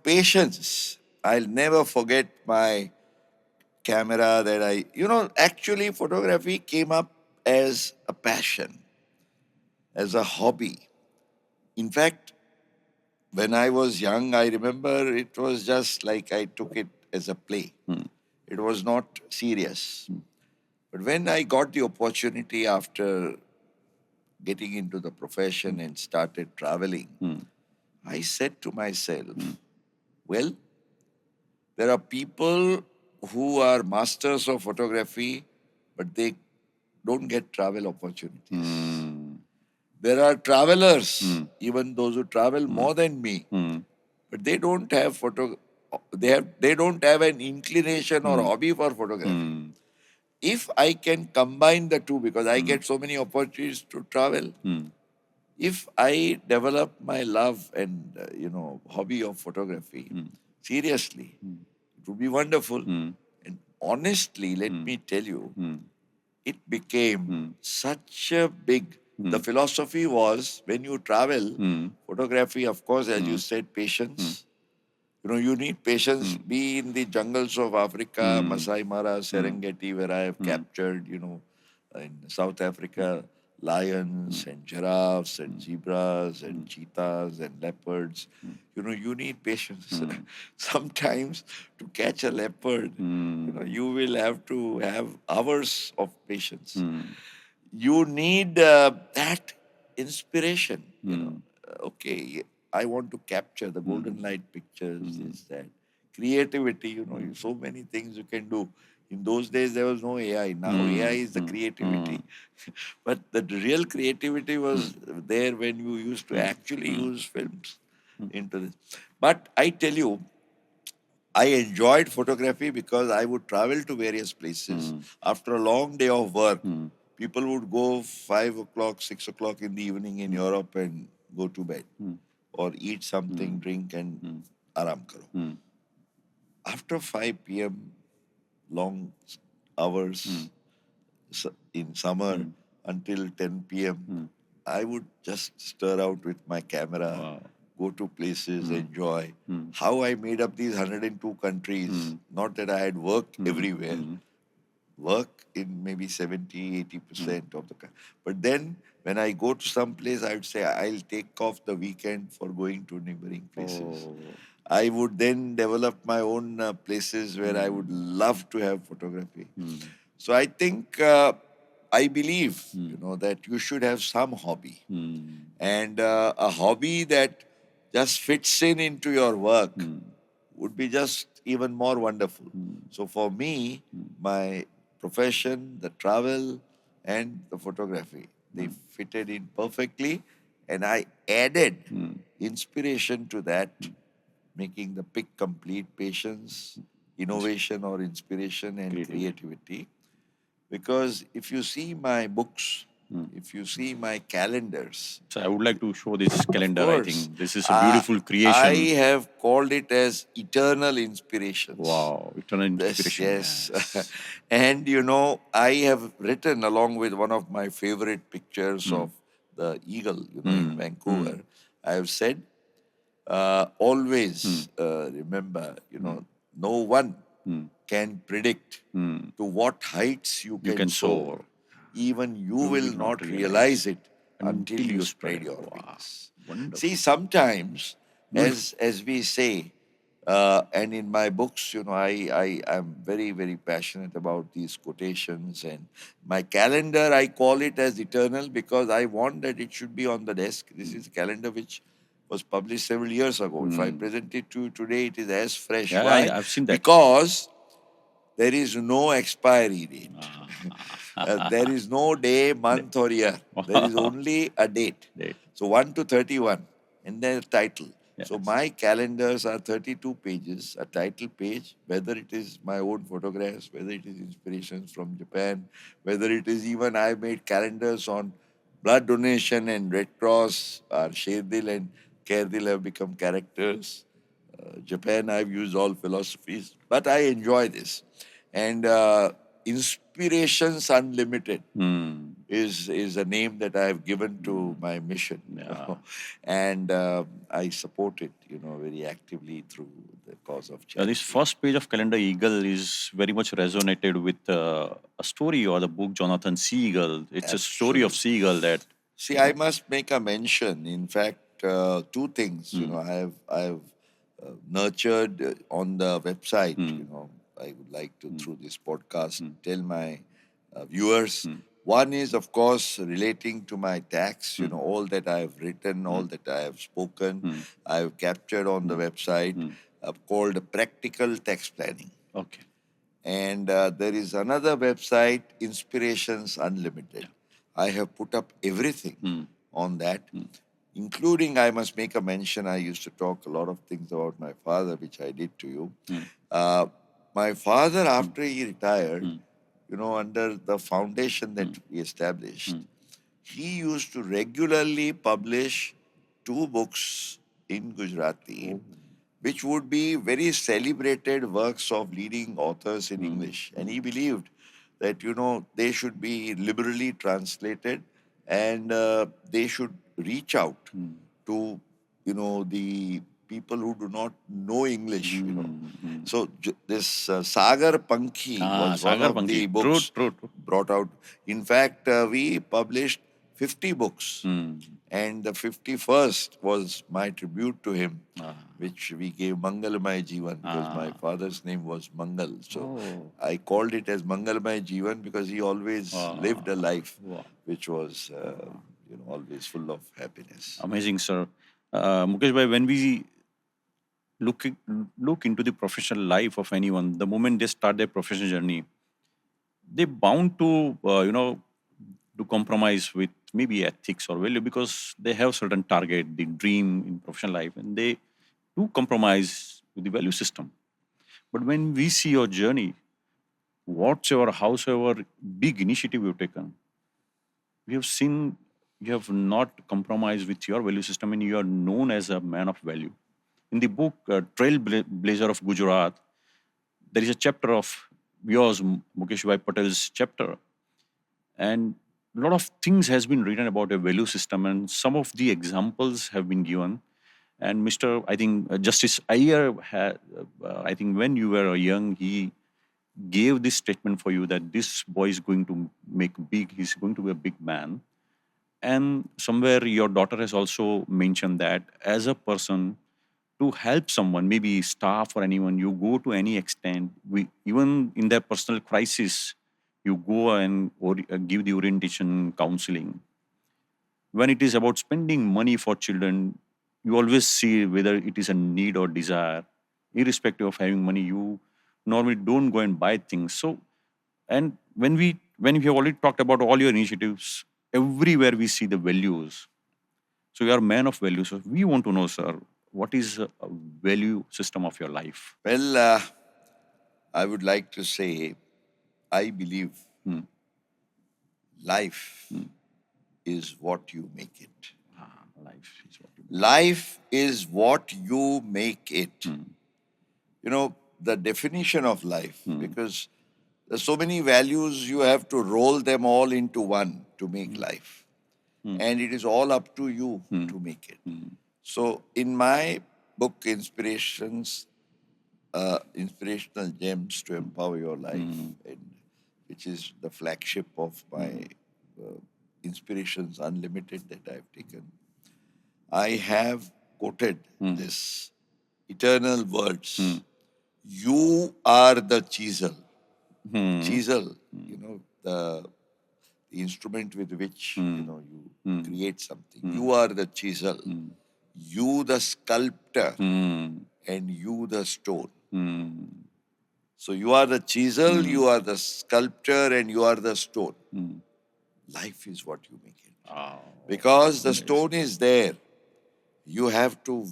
Patience. I'll never forget my camera that actually photography came up as a passion, as a hobby. In fact, when I was young, I remember it was just like I took it as a play. It was not serious. But when I got the opportunity after getting into the profession and started traveling, I said to myself, well, there are people who are masters of photography, but they don't get travel opportunities. There are travelers, even those who travel more than me, but they don't have they don't have an inclination or hobby for photography. If I can combine the two, because I get so many opportunities to travel, if I develop my love and hobby of photography seriously, it would be wonderful. And honestly, let me tell you, it became such a big. The philosophy was when you travel, photography, of course, as you said, patience. You need patience. Be in the jungles of Africa, Masai Mara, Serengeti, where I have captured, in South Africa, lions and giraffes and zebras and cheetahs and leopards. You need patience. Sometimes to catch a leopard, you will have to have hours of patience. You need that inspiration. Okay, I want to capture the golden light pictures, this, that. Creativity, so many things you can do. In those days, there was no AI. Now, AI is the creativity. But the real creativity was there when you used to actually use films into this. But I tell you, I enjoyed photography because I would travel to various places. After a long day of work, people would go 5 o'clock, 6 o'clock in the evening in Europe and go to bed or eat something, drink, and aram karo. After 5 p.m., long hours in summer until 10 p.m., I would just stir out with my camera, go to places, enjoy. How I made up these 102 countries, not that I had worked everywhere, work in maybe 70, 80% of the country. But then when I go to some place, I would say I'll take off the weekend for going to neighboring places. I would then develop my own places where I would love to have photography. So I think, I believe, that you should have some hobby. And a hobby that just fits in into your work would be just even more wonderful. So for me, my profession, the travel, and the photography, they fitted in perfectly, and I added inspiration to that, making the pick complete: patience, innovation or inspiration, and creativity. Because if you see my books, if you see my calendars, So I would like to show this of calendar. I course, think this is a I, beautiful I creation. have called it as eternal inspirations. Wow, eternal Yes, inspiration. yes. Yes. And I have written along with one of my favorite pictures of the eagle, in Vancouver. I have said, always remember, no one can predict to what heights you You can can soar. soar. Even you You will will not not realize realize it until until you you spread spread. your Wow, wings. See, wonderful. sometimes, Beautiful. as we say, and in my books, I am very, very passionate about these quotations. And my calendar, I call it as eternal because I want that it should be on the desk. This is a calendar which was published several years ago. If I present it to you today, it is as fresh. Yeah, Why? I've seen that. Because there is no expiry date. There is no day, That- month, or year. There is only a date. That- So 1 to 31, and then a title. So Yes. my calendars are 32 pages, a title page, whether it is my own photographs, whether it is inspirations from Japan, whether it is even I made calendars on blood donation and Red Cross, or Sherdil and Kerdil have become characters. Japan, I've used all philosophies, but I enjoy this. And Inspirations Unlimited is a name that I have given to my mission, Yeah. and I support it, very actively through the cause of This charity. first page of Calendar Eagle is very much resonated with a story or the book Jonathan Seagull. It's a story of Absolutely. Seagull that, See, I must make a mention. In fact, two things. I have nurtured on the website. I would like to, through this podcast, tell my viewers. One is, of course, relating to my tax. All that I have written, all that I have spoken, I have captured on the website, called Practical Tax Planning. okay. And there is another website, Inspirations Unlimited. I have put up everything on that, including, I must make a mention, I used to talk a lot of things about my father, which I did to you. Uh, my father, after he retired, under the foundation that we established, he used to regularly publish two books in Gujarati, which would be very celebrated works of leading authors in English. And he believed that, they should be liberally translated, and they should reach out to, the people who do not know English. So this Sagar Pankhi Ah, was one Sagar of Panki. the True, books true, true. brought out. In fact, we published 50 books, and the 51st was my tribute to him, which we gave Mangalamay Jeevan, because my father's name was Mangal. So I called it as Mangalamay Jeevan because he always lived a life Wow. which was, always full of happiness. Amazing, sir. Mukesh bhai, when we look look into the professional life of anyone, the moment they start their professional journey, they bound to compromise with maybe ethics or value because they have certain target, the dream in professional life, and they do compromise with the value system. But when we see your journey, whatsoever, howsoever big initiative you've taken, we have seen you have not compromised with your value system and you are known as a man of value. In the book Trailblazer of Gujarat, there is a chapter of yours, Mukeshbhai Patel's chapter, and a lot of things has been written about a value system, and some of the examples have been given. And Mr. I think Justice Iyer had, I think when you were young, he gave this statement for you that this boy is going to make big, he's going to be a big man. And somewhere your daughter has also mentioned that as a person, to help someone, maybe staff or anyone, you go to any extent. We even in their personal crisis, you go and give the orientation counseling. When it is about spending money for children, You always see whether it is a need or desire. Irrespective of having money, you normally don't go and buy things. So, and when we have already talked about all your initiatives, everywhere we see the values. So you are a man of values. So we want to know, sir, what is a value system of your life? Well, I would like to say, I believe life is what you make it. Life is what you Life is what you make it. You know, the definition of life, because there's so many values, you have to roll them all into one to make life. And it is all up to you to make it. So, in my book, Inspirational Gems to Empower Your Life, and which is the flagship of my Inspirations Unlimited that I've taken, I have quoted this eternal words. You are the chisel. Chisel, the instrument with which you create something. You are the chisel. You the sculptor, and you the stone. So you are the chisel, you are the sculptor, and you are the stone. Life is what you make it. Because the stone is there. You have to,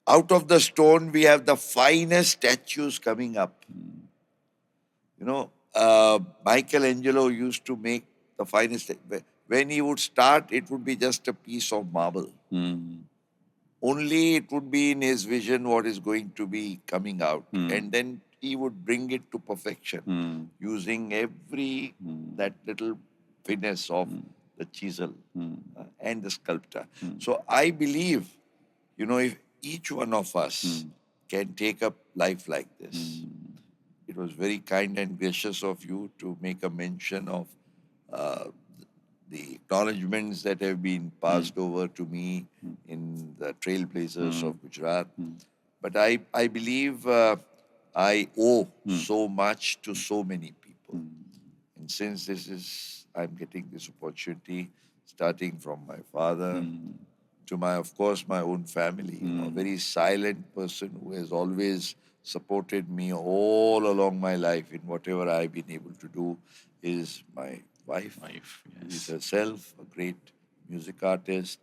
out of the stone, we have the finest statues coming up. Michelangelo used to make the finest. When he would start, it would be just a piece of marble. Only it would be in his vision what is going to be coming out. And then he would bring it to perfection using every that little finesse of the chisel and the sculptor. So I believe, if each one of us can take up life like this, it was very kind and gracious of you to make a mention of uh, the acknowledgements that have been passed over to me in the Trailblazers of Gujarat. But I believe I owe so much to so many people. And since I'm getting this opportunity, starting from my father to of course, my own family, a very silent person who has always supported me all along my life in whatever I've been able to do, is my wife, who is herself a great music artist,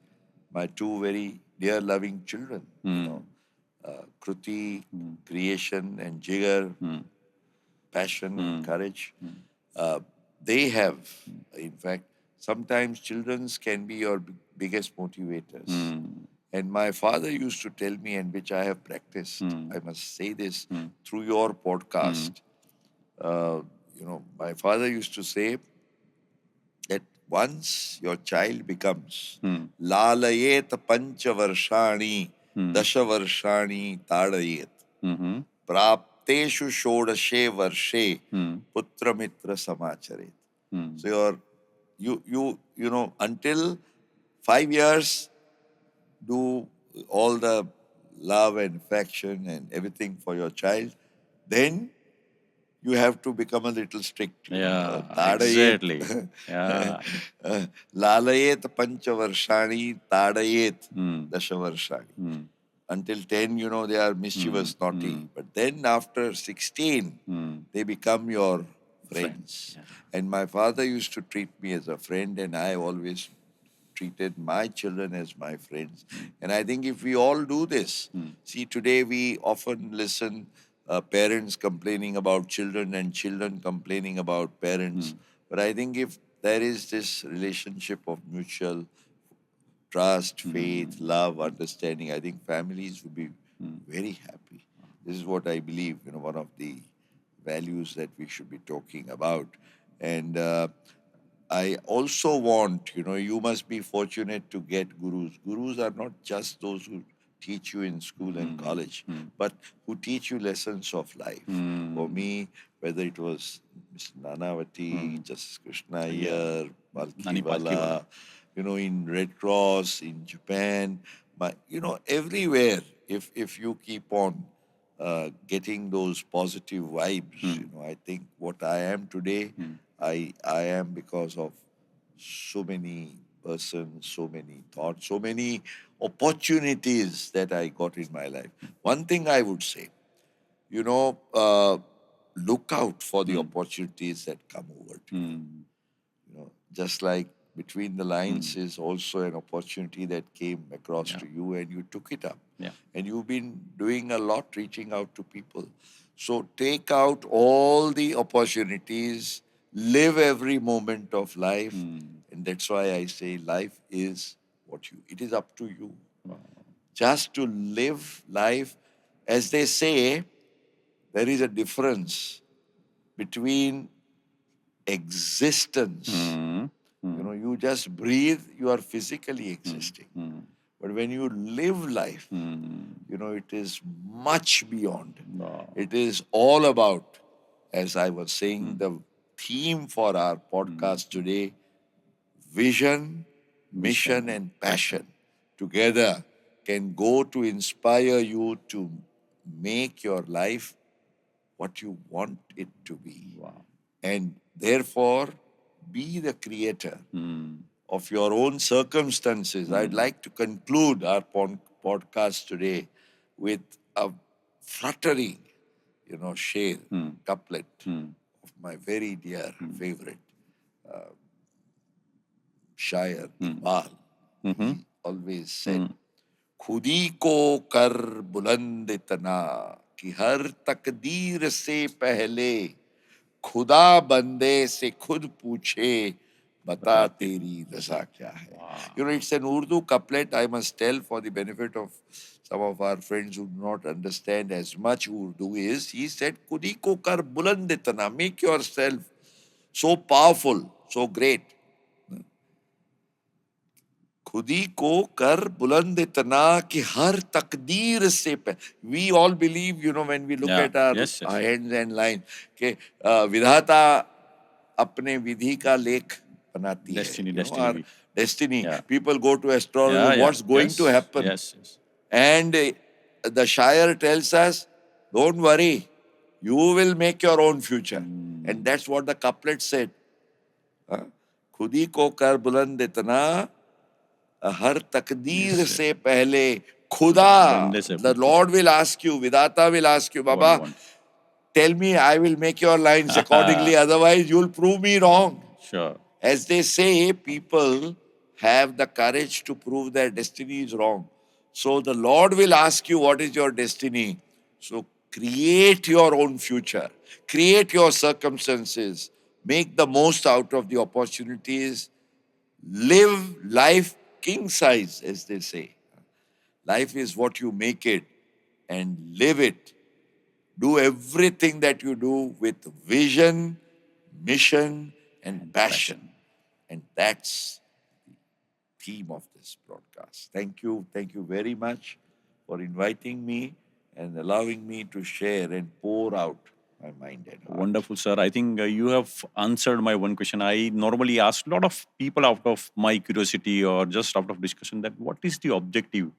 my two very dear, loving children, Kruti, creation, and Jigar, passion and courage. They have, in fact, sometimes children can be your biggest motivators. And my father used to tell me, and which I have practiced, I must say this through your podcast. My father used to say that once your child becomes lalayet panchavarshani, dashavarshani tadayet, prapteshu shodashe varshe, putramitra samacharet. So until 5 years, do all the love and affection and everything for your child. Then you have to become a little strict. Yeah, Tadayet, exactly. Yeah. lalayet panchavarshani, tadayet dashavarshani. Until 10, they are mischievous, naughty. But then after 16, they become your friends. And my father used to treat me as a friend, and I always treated my children as my friends. And I think if we all do this, see, today we often listen parents complaining about children and children complaining about parents. But I think if there is this relationship of mutual trust, faith, love, understanding, I think families would be very happy. This is what I believe, one of the values that we should be talking about. And I also want, you must be fortunate to get gurus. Gurus are not just those who teach you in school and college, but who teach you lessons of life. For me, whether it was Mr. Nanavati, Justice Krishna Iyer, Nani Balkiwala, in Red Cross, in Japan, everywhere, if you keep on getting those positive vibes, I think what I am today, I am because of so many person, so many thoughts, so many opportunities that I got in my life. One thing I would say, you know, look out for the opportunities that come over to you. Just like between the lines is also an opportunity that came across to you and you took it up. Yeah. And you've been doing a lot reaching out to people. So take out all the opportunities, live every moment of life. And that's why I say life is it is up to you. Just to live life, as they say, there is a difference between existence. You just breathe, you are physically existing. But when you live life, it is much beyond. Wow. It is all about, as I was saying, the theme for our podcast today, vision, mission, and passion together can go to inspire you to make your life what you want it to be. Wow. And therefore, be the creator of your own circumstances. I'd like to conclude our podcast today with a fluttering, share, couplet of my very dear favorite शायर Iqbal. He always said, खुदी को कर बुलंद इतना कि हर तकदीर से पहले खुदा बंदे से खुद पूछे बता तेरी रजा क्या है. It's an Urdu couplet. I must tell, for the benefit of some of our friends who do not understand as much Urdu, is he said, खुदी को कर बुलंद इतना, make yourself so powerful, so great. खुदी को कर बुलंद इतना कि हर तकदीर से we all believe, when we look Yeah. at our Yes. hands and lines, कि विधाता अपने विधि का लेख बनाती है. Destiny, Our destiny. destiny. Yeah. People go to astrology, Yeah, yeah. what's going Yes. to happen. Yes. And the Shire tells us, don't worry, you will make your own future. And that's what the couplet said. खुदी को कर बुलंद इतना हर तकदीर से पहले खुदा, the Lord will ask you, Vidata will ask you, Baba, tell me, I will make your lines accordingly, otherwise you'll prove me wrong. Sure. As they say, people have the courage to prove their destiny is wrong. So the Lord will ask you, what is your destiny? So create your own future, create your circumstances, make the most out of the opportunities, live life king size, as they say. Life is what you make it, and live it. Do everything that you do with vision, mission, and passion. And that's the theme of this broadcast. Thank you. Thank you very much for inviting me and allowing me to share and pour out my mind and heart. Wonderful, sir. I think you have answered my one question. I normally ask a lot of people out of my curiosity or just out of discussion that what is the objective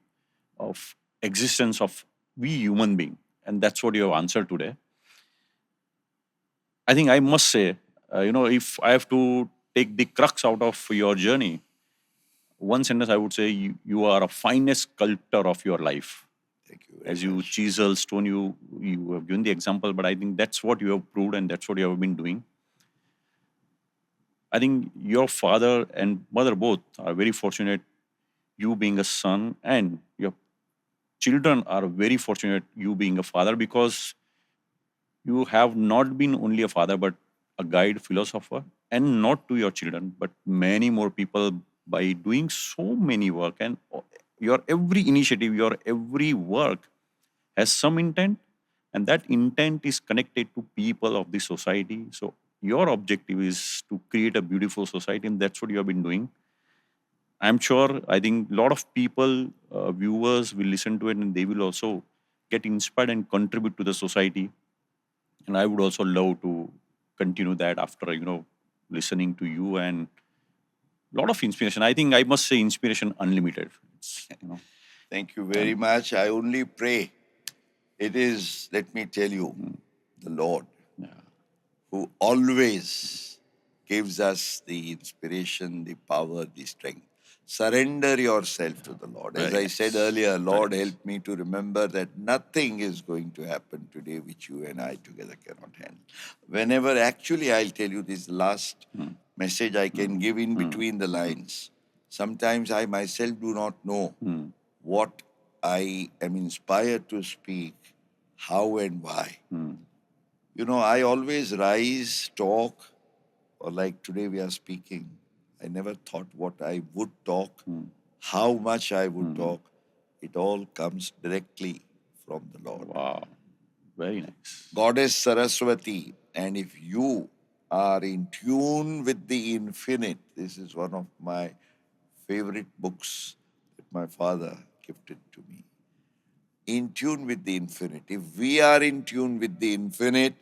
of existence of we human being? And that's what you have answered today. I think I must say, if I have to take the crux out of your journey, one sentence I would say, you are a finest sculptor of your life. Thank you very As you much. chisel stone, you have given the example, but I think that's what you have proved and that's what you have been doing. I think your father and mother both are very fortunate, you being a son, and your children are very fortunate, you being a father, because you have not been only a father, but a guide, philosopher, and not to your children, but many more people by doing so many work. And your every initiative, your every work has some intent, and that intent is connected to people of the society. So your objective is to create a beautiful society, and that's what you have been doing. I'm sure, I think a lot of people, viewers will listen to it and they will also get inspired and contribute to the society. And I would also love to continue that after, listening to you, and a lot of inspiration. I think I must say inspiration unlimited. Thank you very much. I only pray. It is, let me tell you, the Lord who always gives us the inspiration, the power, the strength. Surrender yourself to the Lord. As Very I said nice. earlier, Very Lord, nice. help me to remember that nothing is going to happen today which you and I together cannot handle. Whenever, actually, I'll tell you this last message I can give in between the lines. Sometimes I myself do not know what I am inspired to speak, how and why. You know, I always rise, talk, or like today we are speaking. I never thought what I would talk, how much I would talk. It all comes directly from the Lord. Wow. Very nice. Goddess Saraswati, and if you are in tune with the infinite, this is one of my favorite books that my father gifted to me. In tune with the infinite. If we are in tune with the infinite,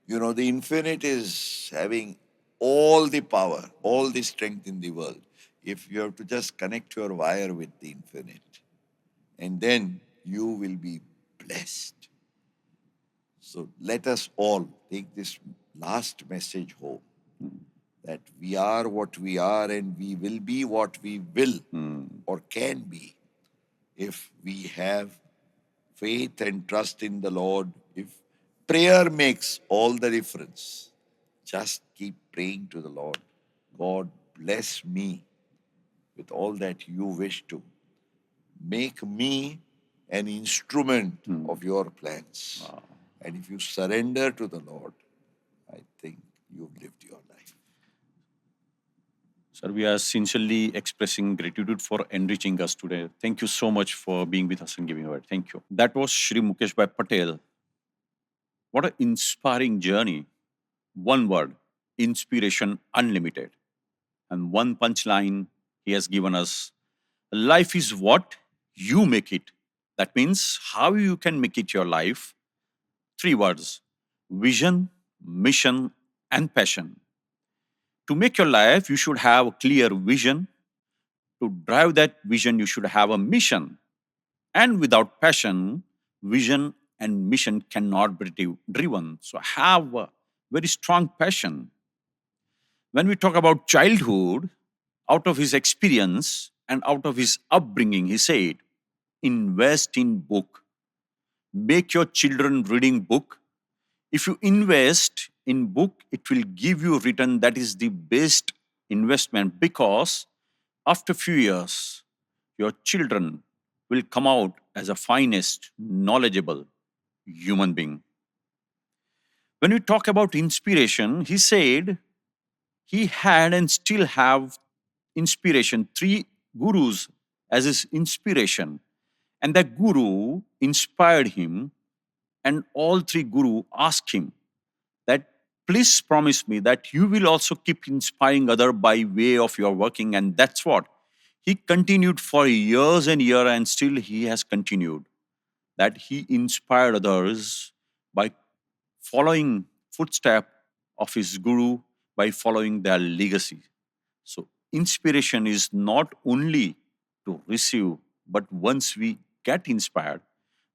you know, the infinite is having all the power, all the strength in the world. If you have to just connect your wire with the infinite, and then you will be blessed. So let us all take this last message home, that we are what we are and we will be what we will or can be if we have faith and trust in the Lord. If prayer makes all the difference, just keep praying to the Lord. God, bless me with all that you wish to. Make me an instrument of your plans. And if you surrender to the Lord, I think you've lived your life. Sir, we are sincerely expressing gratitude for enriching us today. Thank you so much for being with us and giving away. Thank you. That was Shri Mukeshbhai Patel. What an inspiring journey. One word, inspiration unlimited. And one punchline he has given us, life is what you make it. That means how you can make it your life. Three words, vision, mission, and passion. To make your life, you should have a clear vision. To drive that vision, you should have a mission. And without passion, vision and mission cannot be driven. So have a very strong passion. When we talk about childhood, out of his experience and out of his upbringing, he said, invest in book. Make your children reading book. If you invest in book, it will give you return. That is the best investment, because after few years, your children will come out as a finest, knowledgeable human being. When we talk about inspiration, he said he had and still have inspiration, three gurus as his inspiration. And that guru inspired him, and all three guru asked him that, please promise me that you will also keep inspiring other by way of your working. And that's what he continued for years and years, and still he has continued, that he inspired others by following footstep of his guru, by following their legacy. So inspiration is not only to receive, but once we get inspired,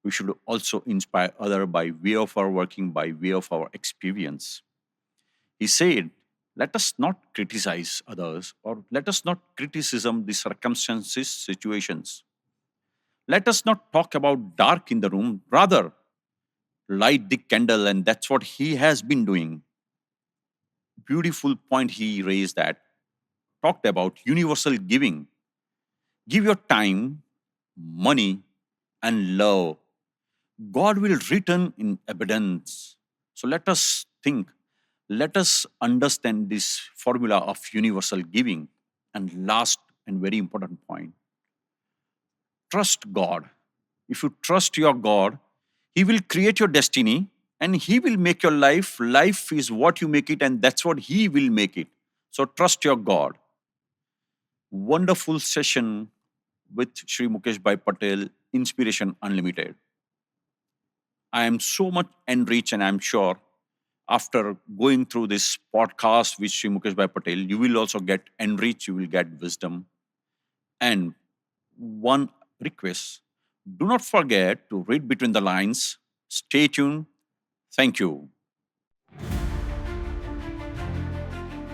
we should also inspire other by way of our working, by way of our experience. He said, let us not criticize others, or let us not criticism the circumstances, situations. Let us not talk about dark in the room, rather light the candle. And that's what he has been doing. Beautiful point he raised, that talked about universal giving. Give your time, money, and love. God will return in abundance. So let us think, let us understand this formula of universal giving. And last and very important point, trust God. If you trust your God, He will create your destiny and He will make your life. Life is what you make it, and that's what He will make it. So trust your God. Wonderful session with Shri Mukeshbhai Patel, Inspiration Unlimited. I am so much enriched, and I'm sure after going through this podcast with Shri Mukeshbhai Patel, you will also get enriched, you will get wisdom. And one request, do not forget to read between the lines. Stay tuned. Thank you.